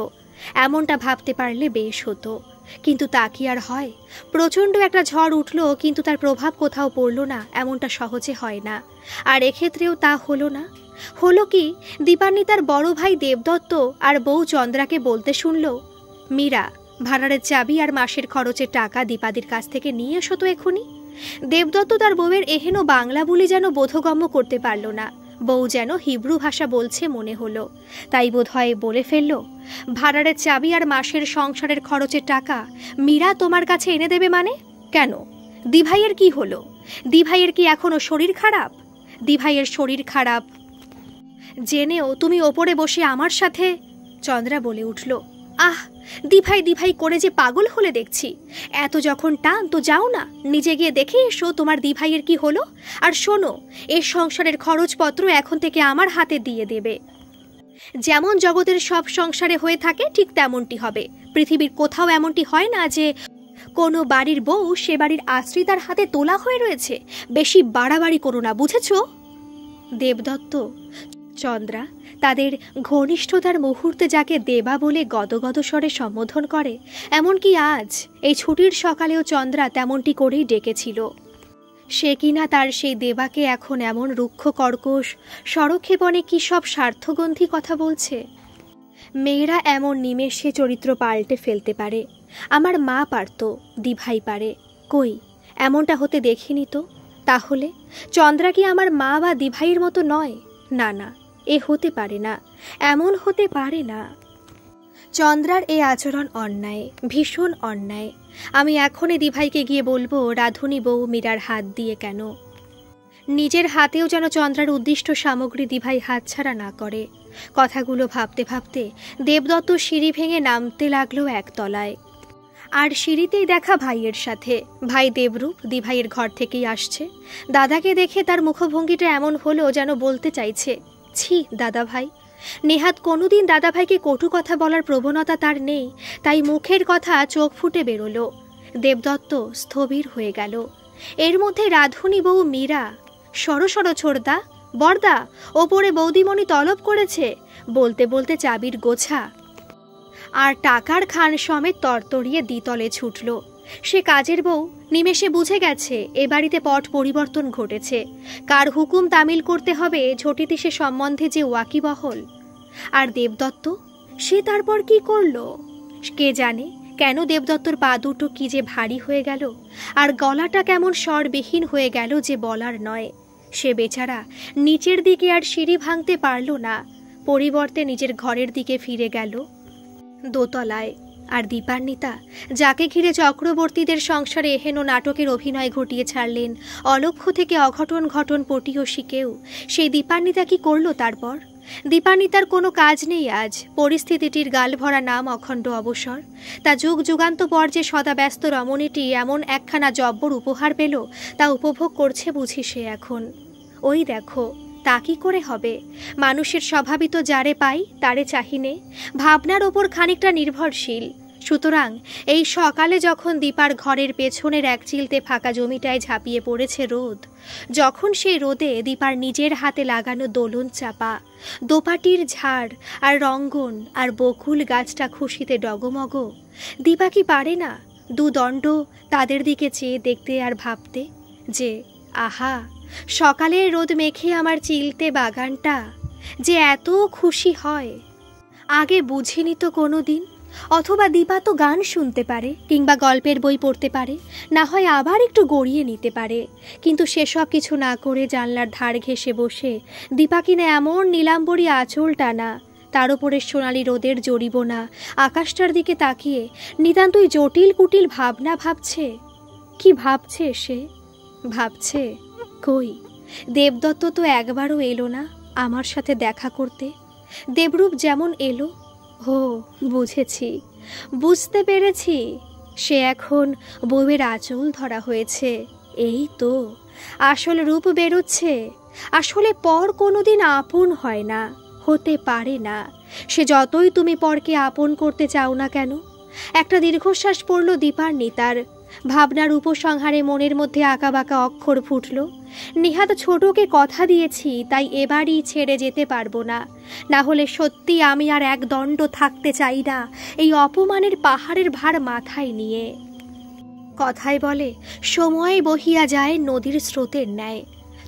এমনটা ভাবতে পারলে বেশ হতো, কিন্তু তা কি আর হয়? প্রচণ্ড একটা ঝড় উঠল, কিন্তু তার প্রভাব কোথাও পড়ল না, এমনটা সহজে হয় না। আর এক্ষেত্রেও তা হলো না। হলো কি, দীপান্বিতার বড় ভাই দেবদত্ত আর বউ চন্দ্রাকে বলতে শুনল, মীরা, ভাড়ারের চাবি আর মাসের খরচের টাকা দীপাদির কাছ থেকে নিয়ে এসো তো এখনই। দেবদত্ত তার বউয়ের এহেন বাংলা বলি যেন বোধগম্য করতে পারল না। বউ যেন হিব্রু ভাষা বলছে মনে হলো, তাই বোধহয় বলে ফেলল, ভাড়ারের চাবি আর মাসের সংসারের খরচের টাকা মীরা তোমার কাছে এনে দেবে মানে? কেন, দিভাইয়ের কি হলো? দিভাইয়ের কি এখনো শরীর খারাপ? দিভাইয়ের শরীর খারাপ জেনেও তুমি ওপরে বসে আমার সাথে? চন্দ্রা বলে উঠল, আহ, দিভাই দিভাই করে যে পাগল হলে দেখছি। এত যখন টান তো যাও না, নিজে গিয়ে দেখে এসো তোমার দিভাইয়ের কি হলো। আর শোনো, এর সংসারের খরচপত্র এখন থেকে আমার হাতে দিয়ে দেবে। যেমন জগতের সব সংসারে হয়ে থাকে ঠিক তেমনটি হবে। পৃথিবীর কোথাও এমনটি হয় না যে কোনো বাড়ির বউ সে বাড়ির আশ্রিতার হাতে তোলা হয়ে রয়েছে। বেশি বাড়াবাড়ি করো না, বুঝেছ? দেবদত্ত, চন্দ্রা তাদের ঘনিষ্ঠতার মুহূর্তে যাকে দেবা বলে গদগদ স্বরে সম্বোধন করে, এমনকি আজ এই ছুটির সকালেও চন্দ্রা তেমনটি করেই ডেকেছিল। সে কিনা তার সেই দেবাকে এখন এমন রুক্ষ কর্কশ সরক্ষেপণে কি সব স্বার্থগন্ধি কথা বলছে। মেয়েরা এমন নিমেষে চরিত্র পাল্টে ফেলতে পারে। আমার মা পারত, দিভাই পারে, কই এমনটা হতে দেখিনি তো। তাহলে চন্দ্রা কি আমার মা বা দিভাইয়ের মতো নয়? না না, এ হতে পারে না, এমন হতে পারে না। চন্দ্রার এ আচরণ অন্যায়, ভীষণ অন্যায়। আমি এখনই দিভাইকে গিয়ে বলবো রাধুনী বউ মীরার হাত দিয়ে কেন। নিজের হাতেও যেন চন্দ্রার উদ্দিষ্ট সামগ্রী দিভাই হাতছাড়া না করে। কথাগুলো ভাবতে ভাবতে দেবদত্ত সিঁড়ি ভেঙে নামতে লাগলো একতলায়। আর সিঁড়িতেই দেখা ভাইয়ের সাথে। ভাই দেবরূপ দিভাইয়ের ঘর থেকেই আসছে। দাদাকে দেখে তার মুখভঙ্গিটা এমন হলো যেন বলতে চাইছে, ছি দাদা ভাই। নেহাত কোনোদিন দাদাভাইকে কটু কথা বলার প্রবণতা তার নেই, তাই মুখের কথা চোখ ফুটে বেরোলো। দেবদত্ত স্থবির হয়ে গেল। এর মধ্যে রাধুনী বউ মীরা, সরো সরো ছোড়দা, বরদা, ওপরে বৌদিমণি তলব করেছে, বলতে বলতে চাবির গোছা আর টাকার খান সমেত তরতরিয়ে দ্বিতলে ছুটল। সে কাজের বউ নিমেষে বুঝে গেছে এ বাড়িতে পট পরিবর্তন ঘটেছে। কার হুকুম তামিল করতে হবে ঝটিতি সে সম্বন্ধে যে ওয়াকিবহল। আর দেবদত্ত, সে তারপর কি করল কে জানে। কেন দেবদত্তর পা দুটো কি যে ভারী হয়ে গেল, আর গলাটা কেমন স্বরবিহীন হয়ে গেল যে বলার নয়। সে বেচারা নিচের দিকে আর সিঁড়ি ভাঙতে পারল না, পরিবর্তে নিজের ঘরের দিকে ফিরে গেল দোতলায়। আর দীপান্বিতা, যাকে ঘিরে চক্রবর্তীদের সংসারে এহেন নাটকের অভিনয় ঘটিয়ে ছাড়লেন অলক্ষ্য থেকে অঘটন ঘটন পটীয়সী কেউ, সেই দীপান্বিতা কি করল তারপর? দীপান্বিতার কোনো কাজ নেই আজ। পরিস্থিতিটির গালভরা নাম অখণ্ড অবসর। তা যুগ যুগান্ত পর যে সদাব্যস্ত রমণীটি এমন একখানা জব্বর উপহার পেল, তা উপভোগ করছে বুঝি সে এখন। ওই দেখো, তা কি করে হবে? মানুষের স্বভাবই তো যারে পাই তারে চাহিনে, ভাবনার ওপর খানিকটা নির্ভরশীল। সুতরাং এই সকালে যখন দীপার ঘরের পেছনের এক চিলতে ফাঁকা জমিটায় ঝাঁপিয়ে পড়েছে রোদ, যখন সেই রোদে দীপার নিজের হাতে লাগানো দোলন চাপা, দোপাটির ঝাড় আর রঙ্গন আর বকুল গাছটা খুশিতে ডগমগ, দীপা কি পারে না দুদণ্ড তাদের দিকে চেয়ে দেখতে আর ভাবতে যে আহা, সকালের রোদ মেখে আমার চিলতে বাগানটা যে এত খুশি হয়, আগে বুঝিনি তো কোনো দিন। অথবা দীপা তো গান শুনতে পারে, কিংবা গল্পের বই পড়তে পারে, না হয় আবার একটু গড়িয়ে নিতে পারে, কিন্তু সেসব কিছু না করে জানলার ধার ঘেঁষে বসে দীপা কিনা এমন নীলাম্বরী আঁচল টানা, তার উপরে সোনালি রোদের জড়িবোনা আকাশটার দিকে তাকিয়ে নিতান্তই জটিল কুটিল ভাবনা ভাবছে। কি ভাবছে সে? ভাবছে, কই দেবদত্ত তো একবারও এলো না আমার সাথে দেখা করতে। দেবরূপ যেমন এলো, ও বুঝেছি, বুঝতে পেরেছি, সে এখন বউয়ের আঁচল ধরা হয়েছে। এই তো আসল রূপ বেরোচ্ছে। আসলে পর কোনোদিন আপন হয় না, হতে পারে না, সে যতই তুমি পরকে আপন করতে চাও না কেন। একটা দীর্ঘশ্বাস পড়ল দীপার নিতার। ভাবনার উপসংহারে মনের মধ্যে আঁকাবাঁকা অক্ষর ফুটল। নিহাত ছোটকে কথা দিয়েছি, তাই এবারই ছেড়ে যেতে পারবো না, না হলে সত্যি আমি আর এক দণ্ড থাকতে চাই না এই অপমানের পাহাড়ের ভার মাথায় নিয়ে। কথায় বলে সময় বহিয়া যায় নদীর স্রোতের ন্যায়,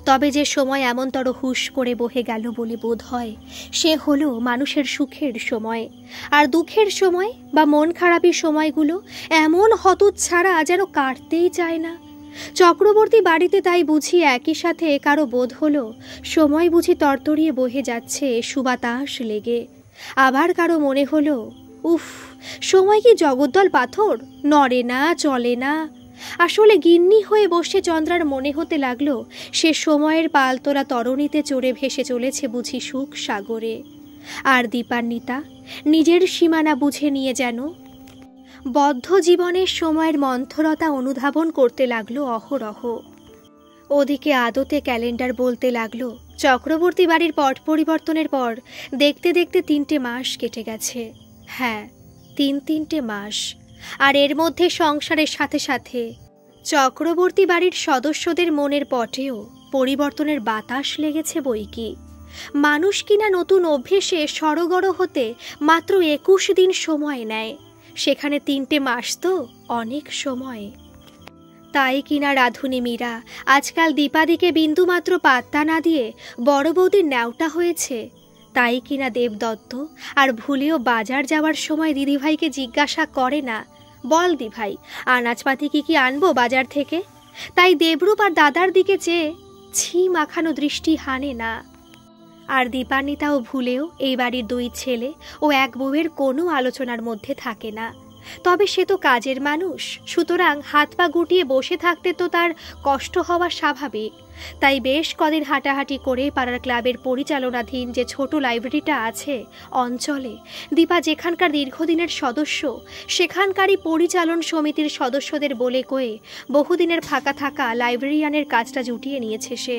তবে যে সময় এমনতর হুশ করে বহে গেল বলে বোধ হয়, সে হলো মানুষের সুখের সময়। আর দুঃখের সময় বা মন খারাপের সময়গুলো এমন হতচ্ছাড়া যেন কাটতেই চায় না। চক্রবর্তী বাড়িতে তাই বুঝি একই সাথে কারো বোধ হলো সময় বুঝি তরতরিয়ে বহে যাচ্ছে সুবাতাস লেগে। আবার কারো মনে হলো, উফ, সময় কি জগদ্দল পাথর, নড়ে না, চলে না। আসলে গিন্নি হয়ে বসে চন্দ্রার মনে হতে লাগলো সে সময়ের পালতোলা তরণীতে চড়ে ভেসে চলেছে বুঝি সুখ সাগরে। আর দীপান্বিতা নিজের সীমানা বুঝে নিয়ে যেন বদ্ধ জীবনের সময়ের মন্থরতা অনুধাবন করতে লাগলো অহরহ। ওদিকে আদতে ক্যালেন্ডার বলতে লাগলো চক্রবর্তী বাড়ির পট পরিবর্তনের পর দেখতে দেখতে 3টে মাস কেটে গেছে। হ্যাঁ, 3 মাস। আর এর মধ্যে সংসারের সাথে সাথে চক্রবর্তী বাড়ির সদস্যদের মনের পটেও পরিবর্তনের বাতাস লেগেছে বইকি। মানুষ কিনা নতুন অভ্যেসে সড়গড় হতে মাত্র 21 দিন সময় নেয়, সেখানে 3টে মাস তো অনেক সময়। তাই কিনা রাধুনী মীরা আজকাল দীপাদিকে বিন্দুমাত্র পাত্তা না দিয়ে বড় বৌদির ন্যাওটা হয়েছে। তাই কিনা দেবদত্ত আর ভুলেও বাজার যাওয়ার সময় দিদিভাইকে জিজ্ঞাসা করে না, বল দিভাই আনাজপাতি কি আনবো বাজার থেকে। তাই দেবরূপ আর দাদার দিকে চেয়ে ছি মাখানো দৃষ্টি হানে না। আর দীপান্বিতাও ভুলেও এই বাড়ির 2 ছেলে ও এক বউয়ের কোনো আলোচনার মধ্যে থাকে না। তবে সে তো কাজের মানুষ, সুতরাং হাত পা গুটিয়ে বসে থাকতে তো তার কষ্ট হওয়া স্বাভাবিক। তাই বেশ কদিন হাঁটাহাঁটি করে পাড়ার ক্লাবের পরিচালনাধীন যে ছোট লাইব্রেরিটা আছে অঞ্চলে, দীপা যেখানকার দীর্ঘদিনের সদস্য, সেখানকারই পরিচালন সমিতির সদস্যদের বলে কয়ে বহুদিনের ফাঁকা থাকা লাইব্রেরিয়ানের কাজটা জুটিয়ে নিয়েছে সে।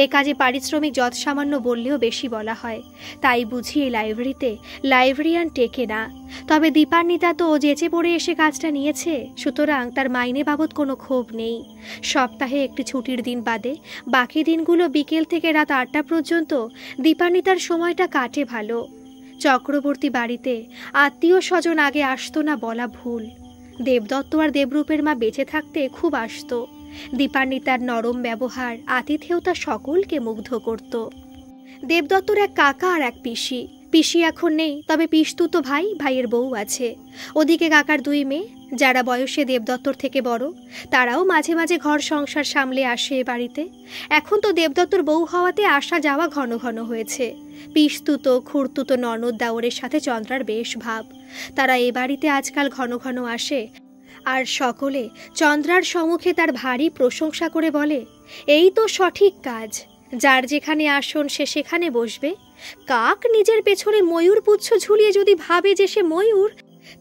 এ কাজে পারিশ্রমিক যৎসামান্য বললেও বেশি বলা হয়, তাই বুঝি এই লাইব্রেরিতে লাইব্রেরিয়ান টেকে না। তবে দীপান্বিতা তো যেচে পড়ে এসে কাজটা নিয়েছে, সুতরাং তার মাইনে বাবদ কোনো ক্ষোভ নেই। সপ্তাহে একটি ছুটির দিন বাদে বাকি দিনগুলো বিকেল থেকে রাত 8টা পর্যন্ত দীপান্বিতার সময়টা কাটে ভালো। চক্রবর্তী বাড়িতে আত্মীয় স্বজন আগে আসতো না বলা ভুল। দেবদত্ত আর দেবরূপের মা বেঁচে থাকতে খুব আসতো। দীপান্বিতার নরম ব্যবহার, আতিথেয়তা সকলকে মুগ্ধ করত। দেবদত্তর এক কাকা আর এক পিসি। পিসি এখন নেই, তবে পিসতুতো ভাই, ভাইয়ের বউ আছে। ওদিকে কাকার 2 মেয়ে, যারা বয়সে দেবদত্তর থেকে বড়, তারাও মাঝে মাঝে ঘর সংসার সামলে আসে এ বাড়িতে। এখন তো দেবদত্তর বউ হওয়াতে আসা যাওয়া ঘন ঘন হয়েছে। পিসতুতো খুড়তুতো ননদ দাওরের সাথে চন্দ্রার বেশ ভাব। তারা এ বাড়িতে আজকাল ঘন ঘন আসে, আর সকলে চন্দ্রার সম্মুখে তার ভারী প্রশংসা করে বলে, এই তো সঠিক কাজ, যার যেখানে আসন সে সেখানে বসবে। কাক নিজের পেছনে ময়ূর পুচ্ছ ঝুলিয়ে যদি ভাবে যে সে ময়ূর,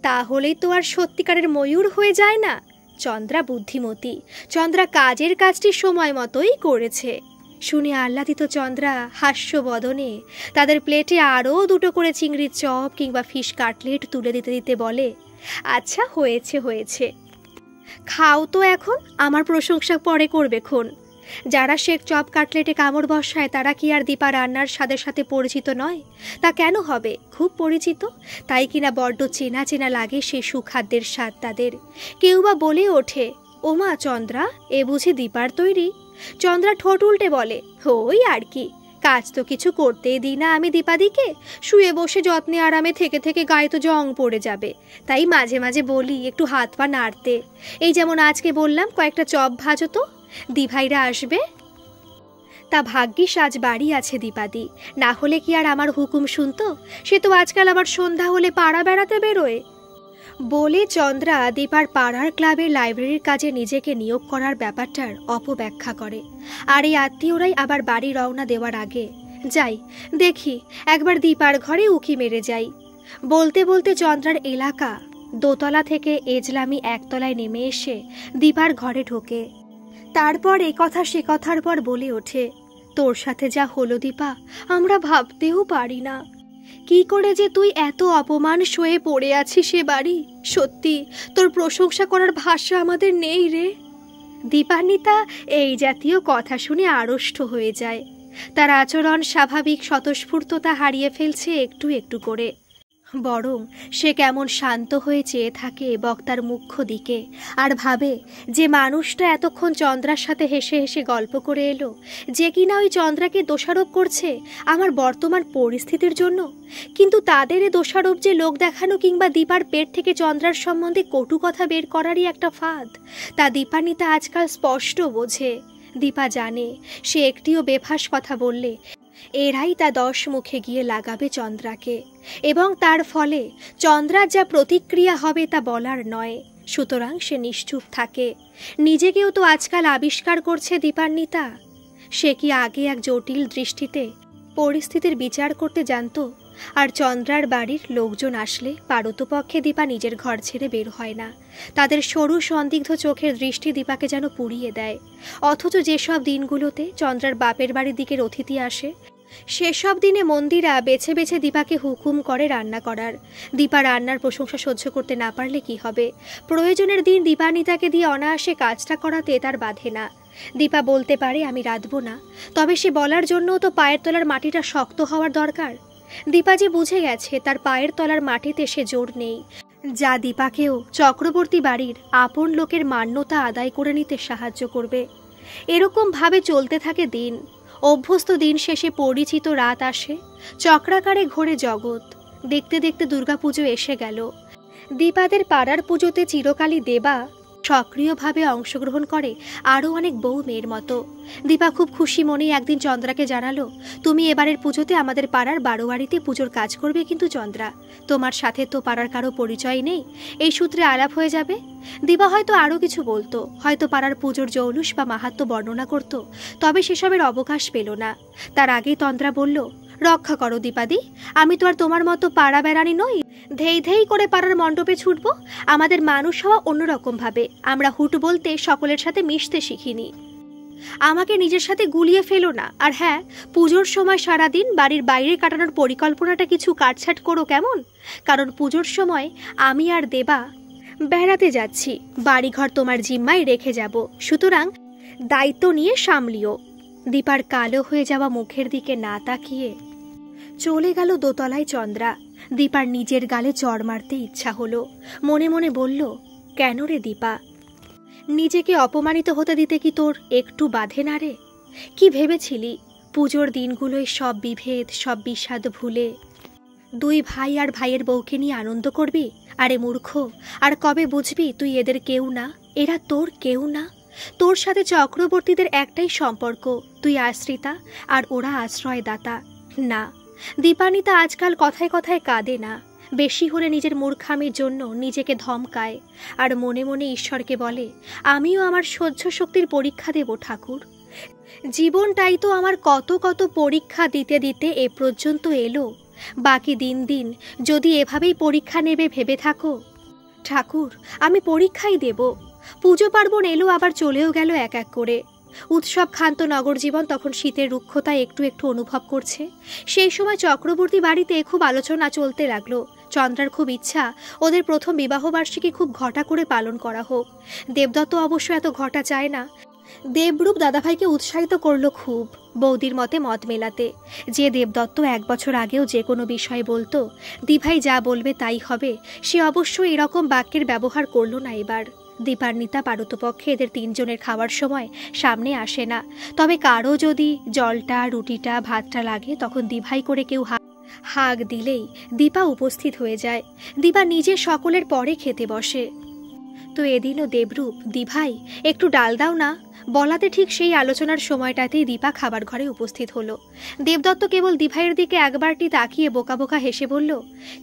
তাহলেই তো আর সত্যিকারের ময়ূর হয়ে যায় না। চন্দ্রা বুদ্ধিমতী, চন্দ্রা কাজের কাজটি সময় মতোই করেছে। শুনে আহ্লাদিত চন্দ্রা হাস্য বদনে তাদের প্লেটে আরও 2টো করে চিংড়ির চপ কিংবা ফিশ কাটলেট তুলে দিতে দিতে বলে, আচ্ছা হয়েছে হয়েছে, খাও তো এখন, আমার প্রশংসা পরে করবে খন। যারা শেখ চপ কাটলেটে কামড় বসায় তারা কি আর দীপা রান্নার স্বাদের সাথে পরিচিত নয়? তা কেন হবে, খুব পরিচিত। তাই কিনা বড্ড চেনা চেনা লাগে সে সুখাদ্যের স্বাদ তাদের। কেউ বা বলে ওঠে, ওমা চন্দ্রা, এ বুঝি দীপার তৈরি? চন্দ্রা ঠোঁট উল্টে বলে, ওই আর কি, কাজ তো কিছু করতেই দিই না আমি দীপাদিকে। শুয়ে বসে যত্নে আরামে থেকে থেকে গায়ে তো জং পড়ে যাবে। তাই মাঝে মাঝে বলি একটু হাত পা নাড়তে। এই যেমন আজকে বললাম কয়েকটা চপ ভাজো তো, দিভাইরা আসবে। তা ভাগ্যিস আজ বাড়ি আছে দীপাদি, না হলে কি আর আমার হুকুম শুনতো? সে তো আজকাল আবার সন্ধ্যা হলে পাড়া বেড়াতে বেরোয়। বলে চন্দ্রা দীপার পাড়ার ক্লাবের লাইব্রেরির কাজে নিজেকে নিয়োগ করার ব্যাপারটার অপব্যাখ্যা করে। আর এই আত্মীয়রাই আবার বাড়ি রওনা দেওয়ার আগে, যাই দেখি একবার দীপার ঘরে উকি মেরে যাই। বলতে বলতে চন্দ্রার এলাকা দোতলা থেকে এজলামি একতলায় নেমে এসে দীপার ঘরে ঢোকে। তারপর এ কথা সে কথার পর বলে ওঠে, তোর সাথে যা হলো দীপা, আমরা ভাবতেও পারি না। কি করে যে তুই এত অপমান সয়ে পড়ে আছিস সে বাড়ি, সত্যি তোর প্রশংসা করার ভাষা আমাদের নেই রে। দীপান্বিতা এই জাতীয় কথা শুনে আড়ষ্ট হয়ে যায়। তার আচরণ স্বাভাবিক স্বতঃস্ফূর্ততা হারিয়ে ফেলছে একটু একটু করে। বরং সে কেমন শান্ত হয়ে চেয়ে থাকে বক্তার মুখ্য দিকে, আর ভাবে যে মানুষটা এতক্ষণ চন্দ্রার সাথে হেসে হেসে গল্প করে এলো, যে কিনা ওই চন্দ্রাকে দোষারোপ করছে আমার বর্তমান পরিস্থিতির জন্য, কিন্তু তাদের এ দোষারোপ যে লোক দেখানো কিংবা দীপার পেট থেকে চন্দ্রার সম্বন্ধে কটু কথা বের করারই একটা ফাঁদ, তা দীপান্বিতা আজকাল স্পষ্ট বোঝে। দীপা জানে সে একটিও বেফাস কথা বললে এরাই তা 10 মুখে গিয়ে লাগাবে চন্দ্রাকে, এবং তার ফলে চন্দ্রার যা প্রতিক্রিয়া হবে তা বলার নয়। সুতরাং সে নিশ্চুপ থাকে। নিজেকেও তো আজকাল আবিষ্কার করছে দীপান্বিতা। সে কি আগে এক জটিল দৃষ্টিতে পরিস্থিতির বিচার করতে জানত? আর চন্দ্রার বাড়ির লোকজন আসলে পারতপক্ষে দীপা নিজের ঘর ছেড়ে বের হয় না। তাদের সরু সন্দিগ্ধ চোখের দৃষ্টি দীপাকে যেন পুড়িয়ে দেয়। অথচ যেসব দিনগুলোতে চন্দ্রার বাপের বাড়ির দিকের অতিথি আসে, সেসব দিনে মন্দিরা বেছে বেছে দীপাকে হুকুম করে রান্না করার। দীপা রান্নার প্রশংসা সহ্য করতে না পারলে কি হবে? প্রয়োজনের দিন দীপান্বিতাকে দিয়ে অনায়াসে কাজটা করাতে তার বাধে না। দীপা বলতে পারে আমি রাঁধবো না, তবে সে বলার জন্যও তো পায়ের তলার মাটিটা শক্ত হওয়ার দরকার। দীপা যে বুঝে গেছে তার পায়ের তলার মাটিতে সে জোর নেই, যা দীপাকেও চক্রবর্তী বাড়ির আপন লোকের মান্যতা আদায় করে নিতে সাহায্য করবে। এরকম ভাবে চলতে থাকে দিন। অভ্যস্ত দিন শেষে পরিচিত রাত আসে, চক্রাকারে ঘোরে জগৎ। দেখতে দেখতে দুর্গাপুজো এসে গেল। দীপাদের পাড়ার পুজোতে চিরকালই দেবা সক্রিয়ভাবে অংশগ্রহণ করে আরও অনেক বউ মেয়ের মতো। দীপা খুব খুশি মনেই একদিন চন্দ্রাকে জানালো, তুমি এবারের পুজোতে আমাদের পাড়ার বারোয়ারিতে পুজোর কাজ করবে কিন্তু চন্দ্রা, তোমার সাথে তো পাড়ার কারো পরিচয় নেই, এই সূত্রে আলাপ হয়ে যাবে। দীপা হয়তো আরও কিছু বলতো, হয়তো পাড়ার পুজোর জৌলুস বা মাহাত্ম্য বর্ণনা করত, তবে সেসবের অবকাশ পেল না। তার আগেই তন্দ্রা বলল, রক্ষা করো দীপাদি, আমি তো আর তোমার মতো পাড়া বেড়ানি নই, ধেই ধেই করে পাড়ার মণ্ডপে ছুটবো। আমাদের মানুষ হওয়া অন্যরকম ভাবে, আমরা হুট বলতে সকলের সাথে মিশতে শিখিনি। আমাকে নিজের সাথে গুলিয়ে ফেলো না। আর হ্যাঁ, পুজোর সময় সারাদিন বাড়ির বাইরে কাটানোর পরিকল্পনাটা কিছু কাটছাট করো কেমন, কারণ পুজোর সময় আমি আর দেবা বেড়াতে যাচ্ছি, বাড়িঘর তোমার জিম্মায় রেখে যাব, সুতরাং দায়িত্ব নিয়ে সামলিও। দীপার কালো হয়ে যাওয়া মুখের দিকে না তাকিয়ে চলে গেল দোতলায় চন্দ্রা। দীপার নিজের গালে চড় মারতে ইচ্ছা হলো। মনে মনে বলল, কেন রে দীপা, নিজেকে অপমানিত হতে দিতে কি তোর একটু বাধে না রে? কি ভেবেছিলি পুজোর দিনগুলোয় সব বিভেদ সব বিষাদ ভুলে দুই ভাই আর ভাইয়ের বউকে নিয়ে আনন্দ করবি? আরে মূর্খ, আর কবে বুঝবি তুই এদের কেউ না, এরা তোর কেউ না। তোর সাথে চক্রবর্তীদের একটাই সম্পর্ক, তুই আশ্রিতা আর ওরা আশ্রয়দাতা। না, দীপান্বিতা আজকাল কথায় কথায় কাঁদে না, বেশি হলে নিজের মূর্খামির জন্য নিজেকে ধমকায়, আর মনে মনে ঈশ্বরকে বলে, আমিও আমার সহ্য শক্তির পরীক্ষা দেব ঠাকুর। জীবনটাই তো আমার কত কত পরীক্ষা দিতে দিতে এ পর্যন্ত এলো, বাকি দিন দিন যদি এভাবেই পরীক্ষা নেবে ভেবে থাকো, ঠাকুর আমি পরীক্ষাই দেব। পুজো পার্বণ এলো আবার চলেও গেল এক এক করে। উৎসব ক্ষান্ত নগর জীবন তখন শীতের রুক্ষতা একটু একটু অনুভব করছে। সেই সময় চক্রবর্তী বাড়িতে খুব আলোচনা চলতে লাগলো চন্দ্রার খুব ইচ্ছা ওদের প্রথম বিবাহবার্ষিকী খুব ঘটা করে পালন করা হোক। দেবদত্ত অবশ্য এত ঘটা চায় না। দেবরূপ দাদাভাইকে উৎসাহিত করলো খুব বৌদির মতে মত মেলাতে। যে দেবদত্ত 1 বছর আগেও যে কোনো বিষয়ে বলতো দিভাই যা বলবে তাই হবে, সে অবশ্য এরকম বাক্যের ব্যবহার করলো না এবার। দীপান্বিতা পারতপক্ষে এদের 3 জনের খাওয়ার সময় সামনে আসে না, তবে কারো যদি জলটা রুটিটা ভাতটা লাগে তখন দিভাই করে কেউ হাঁক দিলেই দীপা উপস্থিত হয়ে যায়। দীপা নিজে সকলের পরে খেতে বসে। তো এদিনও দেবরূপ, দিভাই একটু ডাল দাও না বলাতে ঠিক সেই আলোচনার সময়টাতেই দীপা খাবার ঘরে উপস্থিত হলো। দেবদত্ত কেবল দিভাইয়ের দিকে একবারটি তাকিয়ে বোকা বোকা হেসে বলল,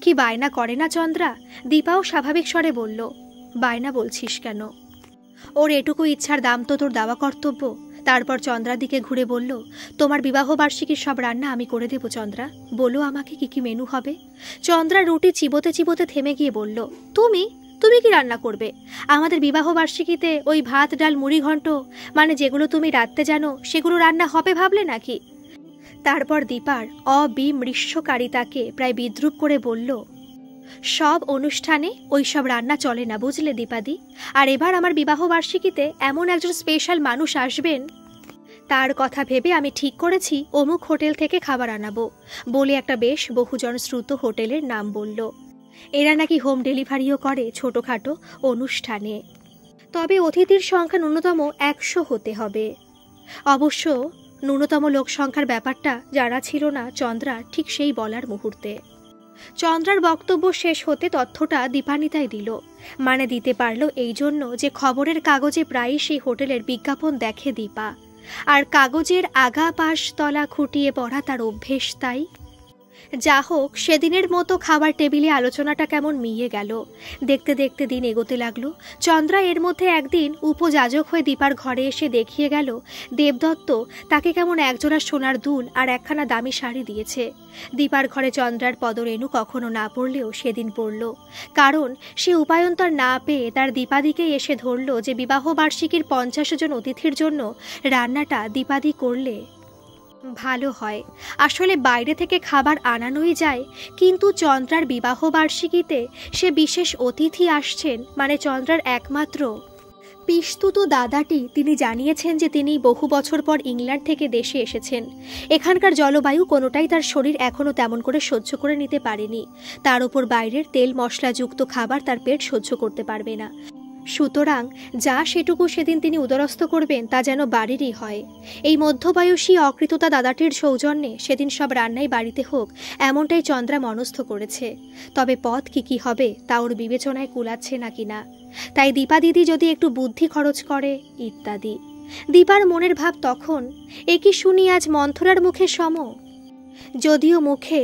কি বায়না করে না চন্দ্রা? দীপাও স্বাভাবিক স্বরে বলল, বায়না বলছিস কেন? ওর এটুকু ইচ্ছার দাম তো তোর দেওয়া কর্তব্য। তারপর চন্দ্রার দিকে ঘুরে বলল, তোমার বিবাহবার্ষিকীর সব রান্না আমি করে দেব চন্দ্রা, বলো আমাকে কি কি মেনু হবে। চন্দ্রা রুটি চিবোতে চিবোতে থেমে গিয়ে বলল, তুমি তুমি কি রান্না করবে? আমাদের বিবাহবার্ষিকীতে ওই ভাত ডাল মুড়ি ঘন্ট মানে যেগুলো তুমি রাত্রে জানো সেগুলো রান্না হবে ভাবলে নাকি? তারপর দীপার অবিমৃষ্যকারিতাকে প্রায় বিদ্রুপ করে বলল, সব অনুষ্ঠানে ওই সব রান্না চলে না বুঝলে দীপাদি। আর এবার আমার বিবাহবার্ষিকীতে এমন একজন স্পেশাল মানুষ আসবেন, তার কথা ভেবে আমি ঠিক করেছি অমুক হোটেল থেকে খাবার আনাবো বলে একটা বেশ বহুজন শ্রুত হোটেলের নাম বলল। এরা নাকি হোম ডেলিভারিও করে ছোটোখাটো অনুষ্ঠানে, তবে অতিথির সংখ্যা ন্যূনতম 100 হতে হবে। অবশ্য ন্যূনতম লোক সংখ্যার ব্যাপারটা যারা ছিল না চন্দ্রার ঠিক সেই বলার মুহূর্তে। চন্দ্রার বক্তব্য শেষ হতে তথ্যটা দীপান্বিতাই দিল। মানে দিতে পারল এই জন্য যে খবরের কাগজে প্রায়ই সেই হোটেলের বিজ্ঞাপন দেখে দীপা, আর কাগজের আগা পাশ তলা খুঁটিয়ে পড়া তার অভ্যেস। তাই যা হোক, সেদিনের মতো খাবার টেবিলে আলোচনাটা কেমন মিয়ে গেল। দেখতে দেখতে দিন এগোতে লাগলো। চন্দ্রা এর মধ্যে একদিন উপযাজক হয়ে দীপার ঘরে এসে দেখিয়ে গেল দেবদত্ত তাকে কেমন একজোড়া সোনার দুল আর একখানা দামি শাড়ি দিয়েছে। দীপার ঘরে চন্দ্রার পদরেণু কখনো না পড়লেও সেদিন পড়ল, কারণ সে উপায়ন্তর না পেয়ে তার দীপাদিকেই এসে ধরল যে বিবাহবার্ষিকীর 50 জন অতিথির জন্য রান্নাটা দীপাদি করলে ভালো হয়। আসলে বাইরে থেকে খাবার আনানোই যায়, কিন্তু চন্দ্রার বিবাহবার্ষিকীতে সে বিশেষ অতিথি আসছেন মানে চন্দ্রার একমাত্র পিস্তুত দাদাটি। তিনি জানিয়েছেন যে তিনি বহু বছর পর ইংল্যান্ড থেকে দেশে এসেছেন। এখানকার জলবায়ু কোনোটাই তার শরীর এখনও তেমন করে সহ্য করে নিতে পারেনি। তার উপর বাইরের তেল মশলাযুক্ত খাবার তার পেট সহ্য করতে পারবে না। সুতরাং যা সেটুকু সেদিন তিনি উদরস্থ করবেন তা যেন বাড়িরই হয়। এই মধ্যবয়সী অকৃততা দাদাটির সৌজন্যে সেদিন সব রান্নাই বাড়িতে হোক এমনটাই চন্দ্রা মনস্থ করেছে। তবে পথ কি হবে তা ওর বিবেচনায় কুলাচ্ছে নাকি না, তাই দীপা দিদি যদি একটু বুদ্ধি খরচ করে ইত্যাদি। দীপার মনের ভাব তখন, এ কি শুনি আজ মন্থরার মুখে সম। যদিও মুখে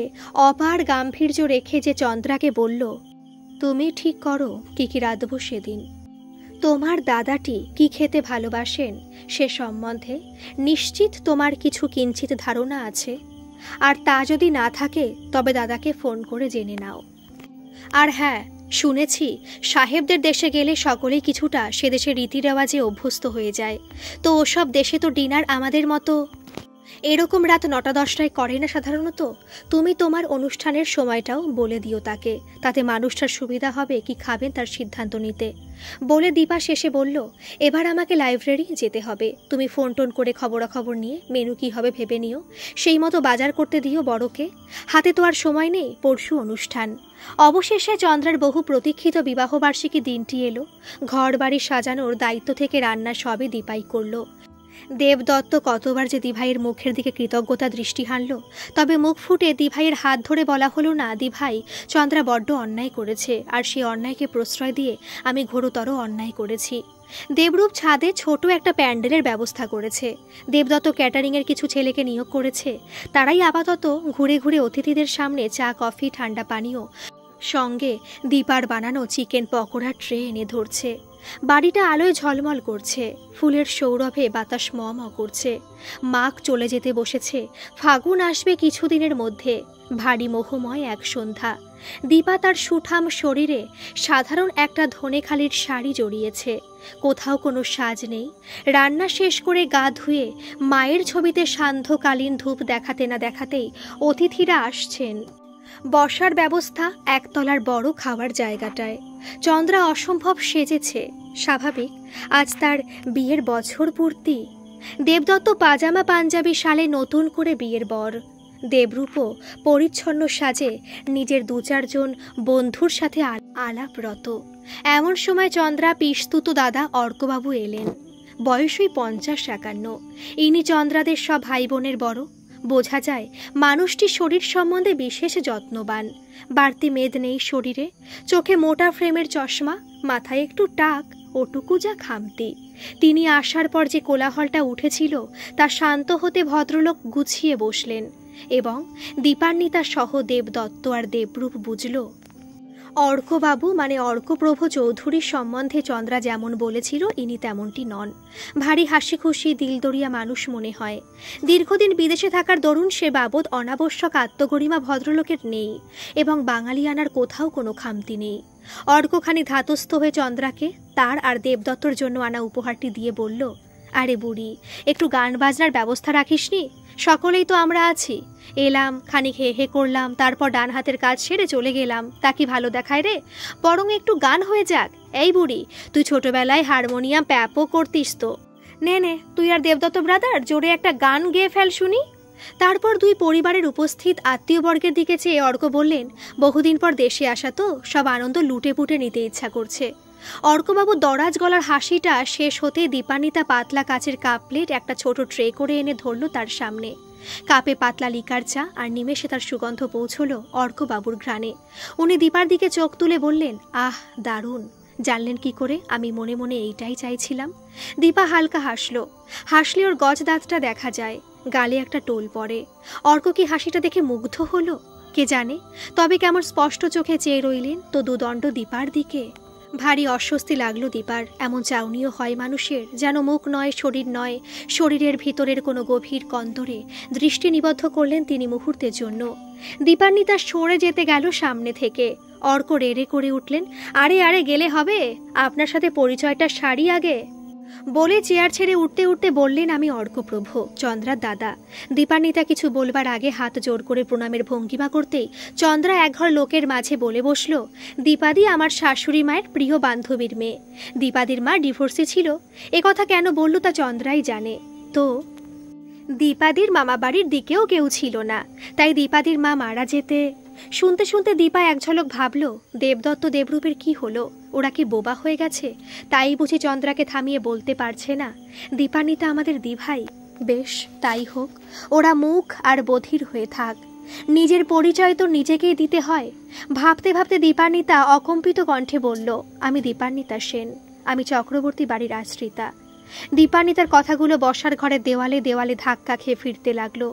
অপার গাম্ভীর্য রেখে যে চন্দ্রাকে বলল, তুমি ঠিক করো কি কি রাঁধব সেদিন। তোমার দাদাটি কি খেতে ভালোবাসেন সে সম্বন্ধে নিশ্চিত তোমার কিছু কিঞ্চিত ধারণা আছে, আর তা যদি না থাকে তবে দাদাকে ফোন করে জেনে নাও। আর হ্যাঁ, শুনেছি সাহেবদের দেশে গেলে সকলেই কিছুটা সে দেশের রীতি রেওয়াজে অভ্যস্ত হয়ে যায়। তো ওসব দেশে তো ডিনার আমাদের মতো এরকম রাত 9-10টায় করে না সাধারণত। তুমি তোমার অনুষ্ঠানের সময়টাও বলে দিও তাকে, তাতে মানুষটার সুবিধা হবে কি খাবেন তার সিদ্ধান্ত নিতে। বলে দীপা শেষে বলল, এবার আমাকে লাইব্রেরি যেতে হবে। তুমি ফোন টোন করে খবরাখবর নিয়ে মেনু কি হবে ভেবে নিও, সেই মতো বাজার করতে দিও বড়কে। হাতে তো আর সময় নেই, পরশু অনুষ্ঠান। অবশেষে চন্দ্রার বহু প্রতীক্ষিত বিবাহবার্ষিকী দিনটি এলো। ঘর বাড়ি সাজানোর দায়িত্ব থেকে রান্না সবই দীপাই করল। দেবদত্ত কতবার যে দিভাইয়ের মুখের দিকে কৃতজ্ঞতা দৃষ্টি হানল, তবে মুখ ফুটে দিভাইয়ের হাত ধরে বলা হলো না, দিভাই চন্দ্রা বড্ড অন্যায় করেছে, আর সেই অন্যায়কে প্রশ্রয় দিয়ে আমি ঘোরতর অন্যায় করেছি। দেবরূপ ছাদে ছোট একটা প্যান্ডেলের ব্যবস্থা করেছে। দেবদত্ত ক্যাটারিংয়ের কিছু ছেলেকে নিয়োগ করেছে। তারাই আপাতত ঘুরে ঘুরে অতিথিদের সামনে চা কফি ঠান্ডা পানীয় সঙ্গে দীপার বানানো চিকেন পকোড়ার ট্রে এনে ধরছে। বাড়িটা আলোয় ঝলমল করছে, ফুলের সৌরভে বাতাস ম করছে। মাঘ চলে যেতে বসেছে, ফাগুন আসবে কিছুদিনের মধ্যে। ভারী মোহময় এক সন্ধ্যা। দীপা তার সুঠাম শরীরে সাধারণ একটা ধনেখালির শাড়ি জড়িয়েছে, কোথাও কোনো সাজ নেই। রান্না শেষ করে গা ধুয়ে মায়ের ছবিতে সান্ধ্যকালীন ধূপ দেখাতে না দেখাতেই অতিথিরা আসছেন। বসার ব্যবস্থা একতলার বড় খাওয়ার জায়গাটায়। চন্দ্রা অসম্ভব সেজেছে, স্বাভাবিক, আজ তার বিয়ের বছর পূর্তি। দেবদত্ত পাজামা পাঞ্জাবি শালে নতুন করে বিয়ের বর। দেবরূপও পরিচ্ছন্ন সাজে নিজের 2-4 বন্ধুর সাথে আলাপরত। এমন সময় চন্দ্রা পিস্তুত দাদা অর্কবাবু এলেন। বয়স ওই 50-51। ইনি চন্দ্রাদের সব ভাই বোনের বড়। বোঝা যায় মানুষটি শরীর সম্বন্ধে বিশেষ যত্নবান। বাড়তি মেদ নেই শরীরে, চোখে মোটা ফ্রেমের চশমা, মাথায় একটু টাক, ওটুকু যা খামতি। তিনি আসার পর যে কোলাহলটা উঠেছিল তা শান্ত হতে ভদ্রলোক গুছিয়ে বসলেন এবং দীপান্বিতা সহ দেবদত্ত আর দেবরূপ বুঝল অর্কবাবু মানে অর্কপ্রভ চৌধুরীর সম্বন্ধে চন্দ্রা যেমন বলেছিল ইনি তেমনটি নন। ভারী হাসি খুশি দিলদরিয়া মানুষ মনে হয়। দীর্ঘদিন বিদেশে থাকার দরুন সে বাবদ অনাবশ্যক আত্মগরিমা ভদ্রলোকের নেই এবং বাঙালিয়ানার কোথাও কোনো খামতি নেই। অর্কখানি ধাতস্থ হয়ে চন্দ্রাকে তার আর দেবদত্তর জন্য আনা উপহারটি দিয়ে বলল, আরে বুড়ি, একটু গান বাজনার ব্যবস্থা রাখিসনি? সকলেই তো আমরা আছি। এলাম, খানিক হে হে করলাম, তারপর ডান হাতের কাজ সেরে চলে গেলাম। তা কি ভালো দেখায় রে? বরং একটু গান হয়ে যাক। এই বুড়ি, তুই ছোটবেলায় হারমোনিয়াম প্যাপও করতিস তো। নে, তুই আর দেবদত্ত ব্রাদার জোরে একটা গান গেয়ে ফেল শুনি। তারপর দুই পরিবারের উপস্থিত আত্মীয়বর্গের দিকে চেয়ে অর্ক বললেন, বহুদিন পর দেশে আসা তো, সব আনন্দ লুটে পুটে নিতে ইচ্ছা করছে। অর্কবাবু দরাজ গলার হাসিটা শেষ হতে দীপান্বিতা পাতলা কাচের কাপ প্লেট একটা ছোট ট্রে করে এনে ধরল তার সামনে। কাপে পাতলা লিকার চা আর নিমেষে তার সুগন্ধ পৌঁছল অর্কবাবুর ঘ্রাণে। উনি দীপার দিকে চোখ তুলে বললেন, আহ দারুণ। জানলেন কি করে? আমি মনে মনে এইটাই চাইছিলাম। দীপা হালকা হাসলে ওর গজ দাঁতটা দেখা যায়, গালে একটা টোল পড়ে। অর্ক কি হাসিটা দেখে মুগ্ধ হলো কে জানে, তবে কেমন স্পষ্ট চোখে চেয়ে রইলেন তো দুদণ্ড দীপার দিকে। ভারী অস্বস্তি লাগলো দীপার। এমন চাউনিও হয় মানুষের, যেন মুখ নয়, শরীর নয়, শরীরের ভিতরের কোনো গভীর কন্দরে দৃষ্টি নিবদ্ধ করলেন তিনি মুহূর্তের জন্য। দীপান্বিতা সরে যেতে গেল সামনে থেকে। অর্ক রেড়ে করে উঠলেন, আরে গেলে হবে, আপনার সাথে পরিচয়টা সারি আগে। বলে চেয়ার ছেড়ে উঠতে উঠতে বললেন, আমি অর্কপ্রভ, চন্দ্রার দাদা। দীপান্বিতা কিছু বলবার আগে হাত জোর করে প্রণামের ভঙ্গিমা করতেই চন্দ্রা একঘর লোকের মাঝে বলে বসল, দীপাদি আমার শাশুড়ি মায়ের প্রিয় বান্ধবীর মেয়ে। দীপাদির মা ডিভোর্সে ছিল। কথা কেন বলল তা চন্দ্রাই জানে। তো দীপাদির মামা বাড়ির দিকেও কেউ ছিল না, তাই দীপাদির মা মারা যেতে। শুনতে শুনতে দীপা এক ঝলক ভাবল, দেবদত্ত দেবরূপের কি হলো? ওরা কি বোবা হয়ে গেছে? তাই বুঝি চন্দ্রাকে থামিয়ে বলতে পারছে না, দীপান্বিতা আমাদের দিভাই। বেশ, তাই হোক, ওরা মুখ আর বধির হয়ে থাক। নিজের পরিচয় তো নিজেকেই দিতে হয়। ভাবতে ভাবতে দীপান্বিতা অকম্পিত কণ্ঠে বলল, আমি দীপান্বিতা সেন, আমি চক্রবর্তী বাড়ির আশ্রিতা। দীপান্বিতার কথাগুলো বসার ঘরের দেওয়ালে দেওয়ালে ধাক্কা খেয়ে ফিরতে লাগলো।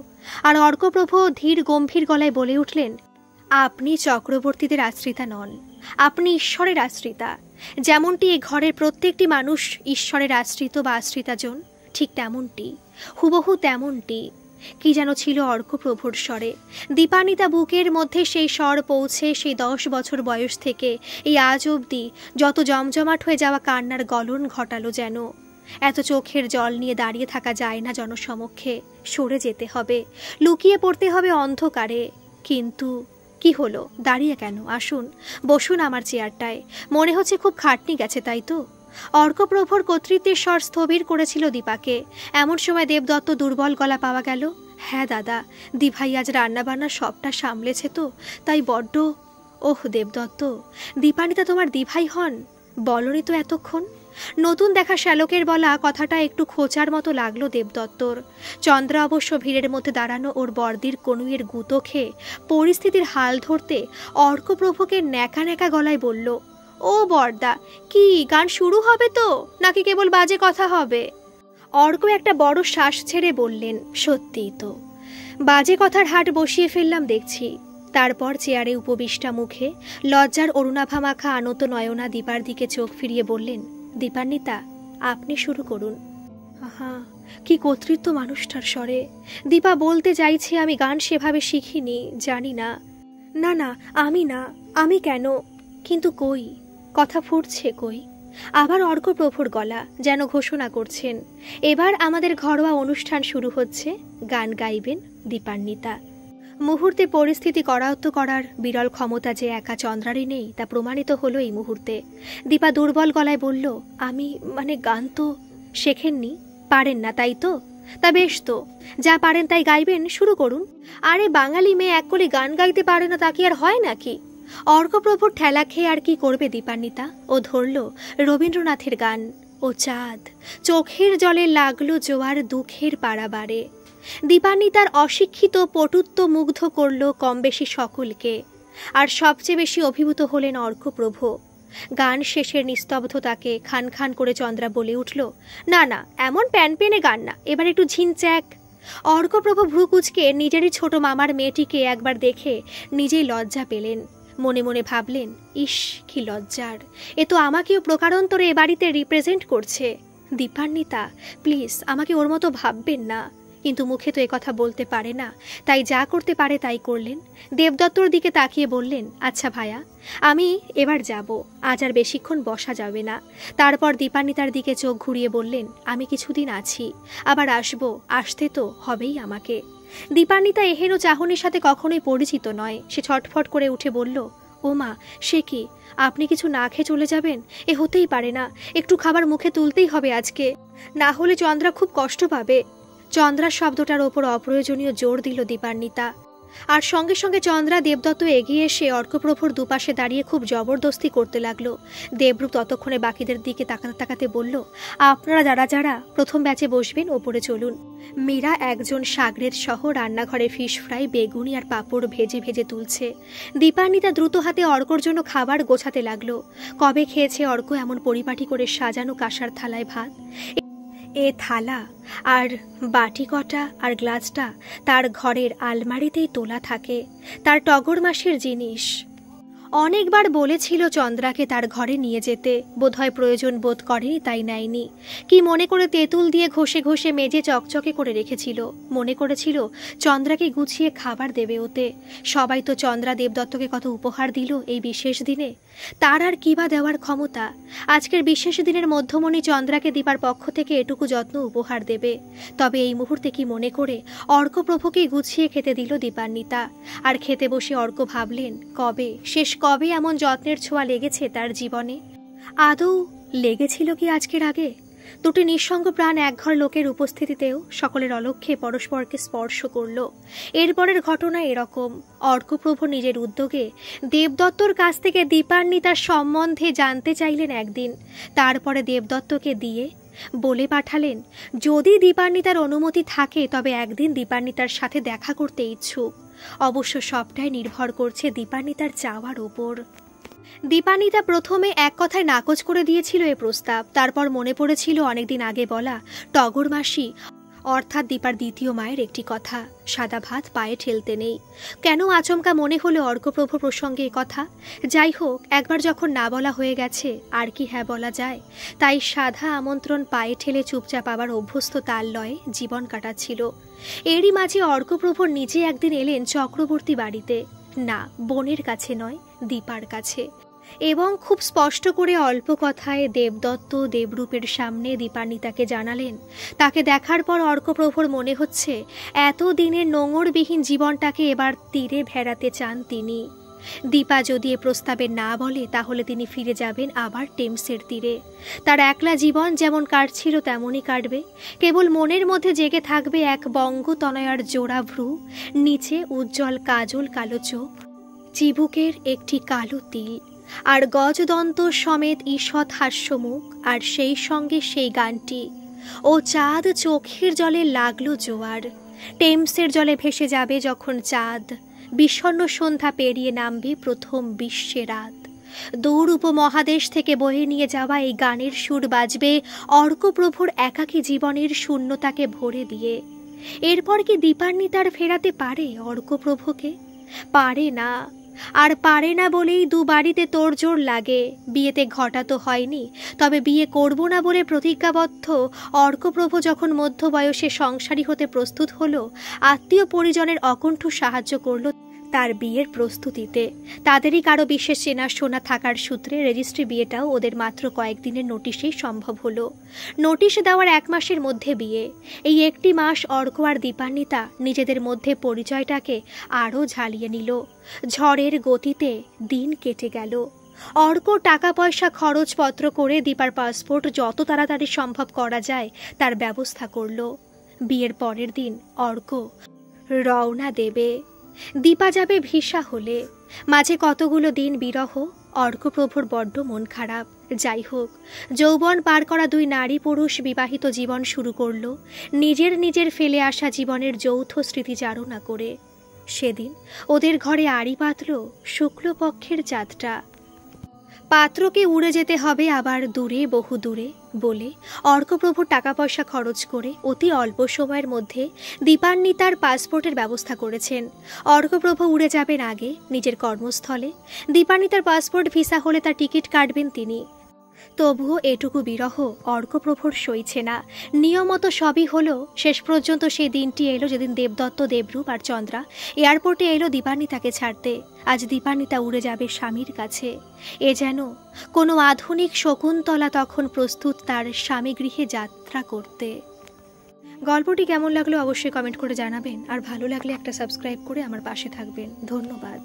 আর অর্কপ্রভ ধীর গম্ভীর গলায় বলে উঠলেন, আপনি চক্রবর্তীদের আশ্রিতা নন, আপনি ঈশ্বরের আশ্রিতা। যেমনটি এ ঘরের প্রত্যেকটি মানুষ ঈশ্বরের আশ্রিত বা আশ্রিতাজন, ঠিক তেমনটি, হুবহু তেমনটি। কি যেন ছিল অর্কপ্রভুর স্বরে। দীপান্বিতা বুকের মধ্যে সেই স্বর পৌঁছে সেই 10 বছর বয়স থেকে এই আজ অবধি যত জমজমাট হয়ে যাওয়া কান্নার গলন ঘটালো যেন। এত চোখের জল নিয়ে দাঁড়িয়ে থাকা যায় না জনসমক্ষে, সরে যেতে হবে, লুকিয়ে পড়তে হবে অন্ধকারে। কিন্তু কি হলো, দাঁড়িয়ে কেন? আসুন, বসুন আমার চেয়ারটায়। মনে হচ্ছে খুব খাটনি গেছে, তাই তো? অর্কপ্রভুর কর্তৃত্বের স্বর স্থবির করেছিল দীপাকে। এমন সময় দেবদত্ত দুর্বল গলা পাওয়া গেল, হ্যাঁ দাদা, দিভাই আজ রান্নাবান্না সবটা সামলেছে তো, তাই বড্ড। ওহ দেবদত্ত, দীপান্বিতা তোমার দিভাই হন? বলনি তো এতক্ষণ। নতুন দেখা শ্যালকের বলা কথাটা একটু খোঁচার মতো লাগলো দেবদত্তর। চন্দ্রা অবশ্য ভিড়ের মধ্যে দাঁড়ানো ওর বর্দির কনুইয়ের গুঁতো খেয়ে পরিস্থিতির হাল ধরতে অর্কপ্রভুকে ন্যাকা ন্যাকা গলায় বলল, ও বর্দা, কি গান শুরু হবে তো, নাকি কেবল বাজে কথা হবে? অর্ক একটা বড় শ্বাস ছেড়ে বললেন, সত্যিই তো, বাজে কথার হাট বসিয়ে ফেললাম দেখছি। তারপর চেয়ারে উপবিষ্টা মুখে লজ্জার অরুণাভা মাখা আনত নয়না দীপার দিকে চোখ ফিরিয়ে বললেন, দীপান্বিতা, আপনি শুরু করুন। আহা, কি কর্তৃত্ব মানুষটার স্বরে। দীপা বলতে চাইছে, আমি গান সেভাবে শিখিনি, জানি না। না, আমি কেন? কিন্তু কই, কথা ফুটছে কই। আবার অর্কপ্রভুর গলা, যেন ঘোষণা করছেন, এবার আমাদের ঘরোয়া অনুষ্ঠান শুরু হচ্ছে, গান গাইবেন দীপান্বিতা। মুহূর্তে পরিস্থিতি করায়ত্ত করার বিরল ক্ষমতা যে একা চন্দ্রারই নেই তা প্রমাণিত হলো এই মুহূর্তে। দীপা দুর্বল গলায় বলল, আমি গান তো শেখেননি, পারেন না তাই তো? তা বেশ তো, যা পারেন তাই গাইবেন, শুরু করুন। আরে বাঙালি মেয়ে এক কলি গান গাইতে পারে না তা কি আর হয় নাকি? অর্কপ্রভুর ঠেলা খেয়ে আর কি করবে দীপান্বিতা? ও ধরল রবীন্দ্রনাথের গান, ও চাঁদ চোখের জলে লাগলো জোয়ার দুঃখের পারাবারে। দীপান্বিতার অশিক্ষিত পটুত্ব মুগ্ধ করল কম বেশি সকলকে, আর সবচেয়ে বেশি অভিভূত হলেন অর্কপ্রভু। গান শেষের নিস্তব্ধতাকে খান খান করে চন্দ্রা বলে উঠল, না না, এমন প্যানপেনে গান না, এবার একটু ঝিনচ্যাক। অর্কপ্রভু ভ্রু কুঁচকে নিজেরই ছোট মামার মেয়েটিকে একবার দেখে নিজেই লজ্জা পেলেন। মনে মনে ভাবলেন, ইস কি লজ্জার, এ তো আমাকেও প্রকারান্তরে এ বাড়িতে রিপ্রেজেন্ট করছে। দীপান্বিতা প্লিজ আমাকে ওর মতো ভাববেন না। কিন্তু মুখে তো কথা বলতে পারে না, তাই যা করতে পারে তাই করলেন। দেবদত্তর দিকে তাকিয়ে বললেন, আচ্ছা ভাইয়া, আমি এবার যাব, আজ আর বেশিক্ষণ বসা যাবে না। তারপর দীপান্বিতার দিকে চোখ ঘুরিয়ে বললেন, আমি কিছুদিন আছি, আবার আসবো, আসতে তো হবেই আমাকে। দীপান্বিতা এহেন চাহনির সাথে কখনোই পরিচিত নয়। সে ছটফট করে উঠে বলল, ও মা, সে কি, আপনি কিছু না খেয়ে চলে যাবেন? এ হতেই পারে না, একটু খাবার মুখে তুলতেই হবে আজকে, না হলে চন্দ্রা খুব কষ্ট পাবে। চন্দ্রার শব্দটার ওপর অপ্রয়োজনীয় জোর দিল দীপান্বিতা। আর সঙ্গে সঙ্গে চন্দ্রা দেবদত্ত এগিয়ে এসে অর্কপ্রভুর দুপাশে দাঁড়িয়ে খুব জবরদস্তি করতে লাগলো। দেবরূপ ততক্ষণে বাকিদের দিকে তাকাতে তাকাতে বলল, আপনারা যারা যারা প্রথম ব্যাচে বসবেন ওপরে চলুন। মীরা একজন সাগরেদ সহ রান্নাঘরে ফিশ ফ্রাই, বেগুনি আর পাঁপড় ভেজে ভেজে তুলছে। দীপান্বিতা দ্রুত হাতে অর্কর জন্য খাবার গোছাতে লাগলো। কবে খেয়েছে অর্ক এমন পরিপাটি করে সাজানো কাঁসার থালায় ভাত? এ থালা আর বাটি কটা আর গ্লাসটা তার ঘরের আলমারিতেই তোলা থাকে, তার টগর মাসির জিনিস। অনেকবার বলেছিল চন্দ্রাকে তার ঘরে নিয়ে যেতে, বোধহয় প্রয়োজন বোধ করেনি তাই নেয়নি। কি মনে করে তেঁতুল দিয়ে ঘষে ঘষে মেজে চকচকে করে রেখেছিল, মনে করেছিল চন্দ্রাকে গুছিয়ে খাবার দেবে ওতে। সবাই তো চন্দ্রা দেবদত্তকে কত উপহার দিল এই বিশেষ দিনে, তার আর কি বা দেওয়ার ক্ষমতা? আজকের বিশেষ দিনের মধ্যমণি চন্দ্রাকে দীপার পক্ষ থেকে এটুকু যত্ন উপহার দেবে। তবে এই মুহূর্তে কি মনে করে অর্কপ্রভুকেই গুছিয়ে খেতে দিল দীপান্বিতা। আর খেতে বসে অর্ক ভাবলেন, কবে এমন যত্নের ছোঁয়া লেগেছে তার জীবনে? আদৌ লেগেছিল কি আজকের আগে? দুটি নিঃসঙ্গ প্রাণ একঘর লোকের উপস্থিতিতেও সকলের অলক্ষ্যে পরস্পরকে স্পর্শ করল। এরপরের ঘটনা এরকম, অর্কপ্রভু নিজের উদ্যোগে দেবদত্তর কাছ থেকে দীপান্বিতার সম্বন্ধে জানতে চাইলেন একদিন। তারপরে দেবদত্তকে দিয়ে বলে পাঠালেন, যদি দীপান্বিতার অনুমতি থাকে তবে একদিন দীপান্বিতার সাথে দেখা করতে ইচ্ছুক। অবশ্য সবটাই নির্ভর করছে দীপান্বিতার চাওয়ার ওপর। দীপান্বিতা প্রথমে এক কথায় নাকচ করে দিয়েছিল এ প্রস্তাব। তারপর মনে পড়েছিল অনেকদিন আগে বলা টগর মাসি অর্থাৎ দীপার দ্বিতীয় মায়ের একটি কথা, সাদা ভাত পায়ে ঠেলতে নেই। কেন আচমকা মনে হলো অর্কপ্রভু প্রসঙ্গে কথা? যাই হোক, একবার যখন না বলা হয়ে গেছে আর কি হ্যাঁ বলা যায়। তাই সাদা আমন্ত্রণ পায়ে ঠেলে চুপচাপ আবার অভ্যস্ত তাল লয়ে জীবন কাটাচ্ছিল। এরই মাঝে অর্কপ্রভু নিজে একদিন এলেন চক্রবর্তী বাড়িতে। না, বোনের কাছে নয়, দীপার কাছে। এবং খুব স্পষ্ট করে অল্প কথায় দেবদত্ত দেবরূপের সামনে দীপান্বিতাকে জানালেন, তাকে দেখার পর অর্কপ্রভুর মনে হচ্ছে এতদিনের নোঙরবিহীন জীবনটাকে এবার তীরে ভেড়াতে চান তিনি। দীপা যদি এ প্রস্তাবে না বলে তাহলে তিনি ফিরে যাবেন আবার টেমসের তীরে। তার একলা জীবন যেমন কাটছিল তেমনই কাটবে। কেবল মনের মধ্যে জেগে থাকবে এক বঙ্গতনয়ার জোড়া ভ্রু, নিচে উজ্জ্বল কাজল কালো চোখ, চিবুকের একটি কালো তিল, আর গজদন্ত সমেত ঈষৎ হাস্যমুখ, আর সেই সঙ্গে সেই গানটি, ও চাঁদ চোখের জলে লাগলো জোয়ার। টেমসের জলে ভেসে যাবে যখন চাঁদ, বিষণ্ণ সন্ধ্যা পেরিয়ে নামবে প্রথম বিশ্বে রাত। দূর উপমহাদেশ থেকে বয়ে নিয়ে যাওয়া এই গানের সুর বাজবে অর্কপ্রভুর একাকী জীবনের শূন্যতাকে ভরে দিয়ে। এরপর কি দীপান্বিতার ফেরাতে পারে অর্কপ্রভুকে? পারে না। আর পারে না বলেই দু বাড়িতে তোড়জোড় লাগে। বিয়েতে ঘটা তো হয়নি, তবে বিয়ে করব না বলে প্রতিজ্ঞাবদ্ধ অর্কপ্রভু যখন মধ্য বয়সে সংসারী হতে প্রস্তুত হলো, আত্মীয় পরিজনের অকণ্ঠ সাহায্য করল তার বিয়ের প্রস্তুতিতে। তাদেরই কারো বিশেষ চেনাশোনা থাকার সূত্রে রেজিস্ট্রি বিয়েটাও ওদের মাত্র কয়েকদিনের নোটিশেই সম্ভব হলো। নোটিশ দেওয়ার 1 মাসের মধ্যে বিয়ে। এই একটি মাস অর্ক আর দীপান্বিতা নিজেদের মধ্যে পরিচয়টাকে আরও ঝালিয়ে নিল। ঝড়ের গতিতে দিন কেটে গেল। অর্ক টাকা পয়সা খরচপত্র করে দীপার পাসপোর্ট যত তাড়াতাড়ি সম্ভব করা যায় তার ব্যবস্থা করল। বিয়ের পরের দিন অর্ক রওনা দেবে। দীপা যাবে ভিসা হলে। মাঝে কতগুলো দিন বিরহ। অর্কপ্রভুর বড্ড মন খারাপ। যাই হোক, যৌবন পার করা 2 নারী পুরুষ বিবাহিত জীবন শুরু করল, নিজের ফেলে আসা জীবনের যৌথ স্মৃতিচারণা করে। সেদিন ওদের ঘরে আড়ি পাতল শুক্লপক্ষের চাঁদটা। পাত্রকে উড়ে যেতে হবে আবার দূরে, বহু দূরে বলে অর্কপ্রভু টাকা পয়সা খরচ করে অতি অল্প সময়ের মধ্যে দীপান্বিতার পাসপোর্টের ব্যবস্থা করেছেন। অর্কপ্রভু উড়ে যাবেন আগে নিজের কর্মস্থলে। দীপান্বিতার পাসপোর্ট ভিসা হলে তার টিকিট কাটবেন তিনি। তবুও এটুকু বিরহ অর্কপ্রভুর সইছে না। নিয়মত সবই হলো। শেষ পর্যন্ত সেই দিনটি এলো যেদিন দেবদত্ত, দেবরূপ আর চন্দ্রা এয়ারপোর্টে এলো দীপান্বিতাকে ছাড়তে। আজ দীপান্বিতা উড়ে যাবে স্বামীর কাছে। এ যেন কোনো আধুনিক শকুন্তলা তখন প্রস্তুত তার স্বামী গৃহে যাত্রা করতে। গল্পটি কেমন লাগলো অবশ্যই কমেন্ট করে জানাবেন, আর ভালো লাগলে একটা সাবস্ক্রাইব করে আমার পাশে থাকবেন। ধন্যবাদ।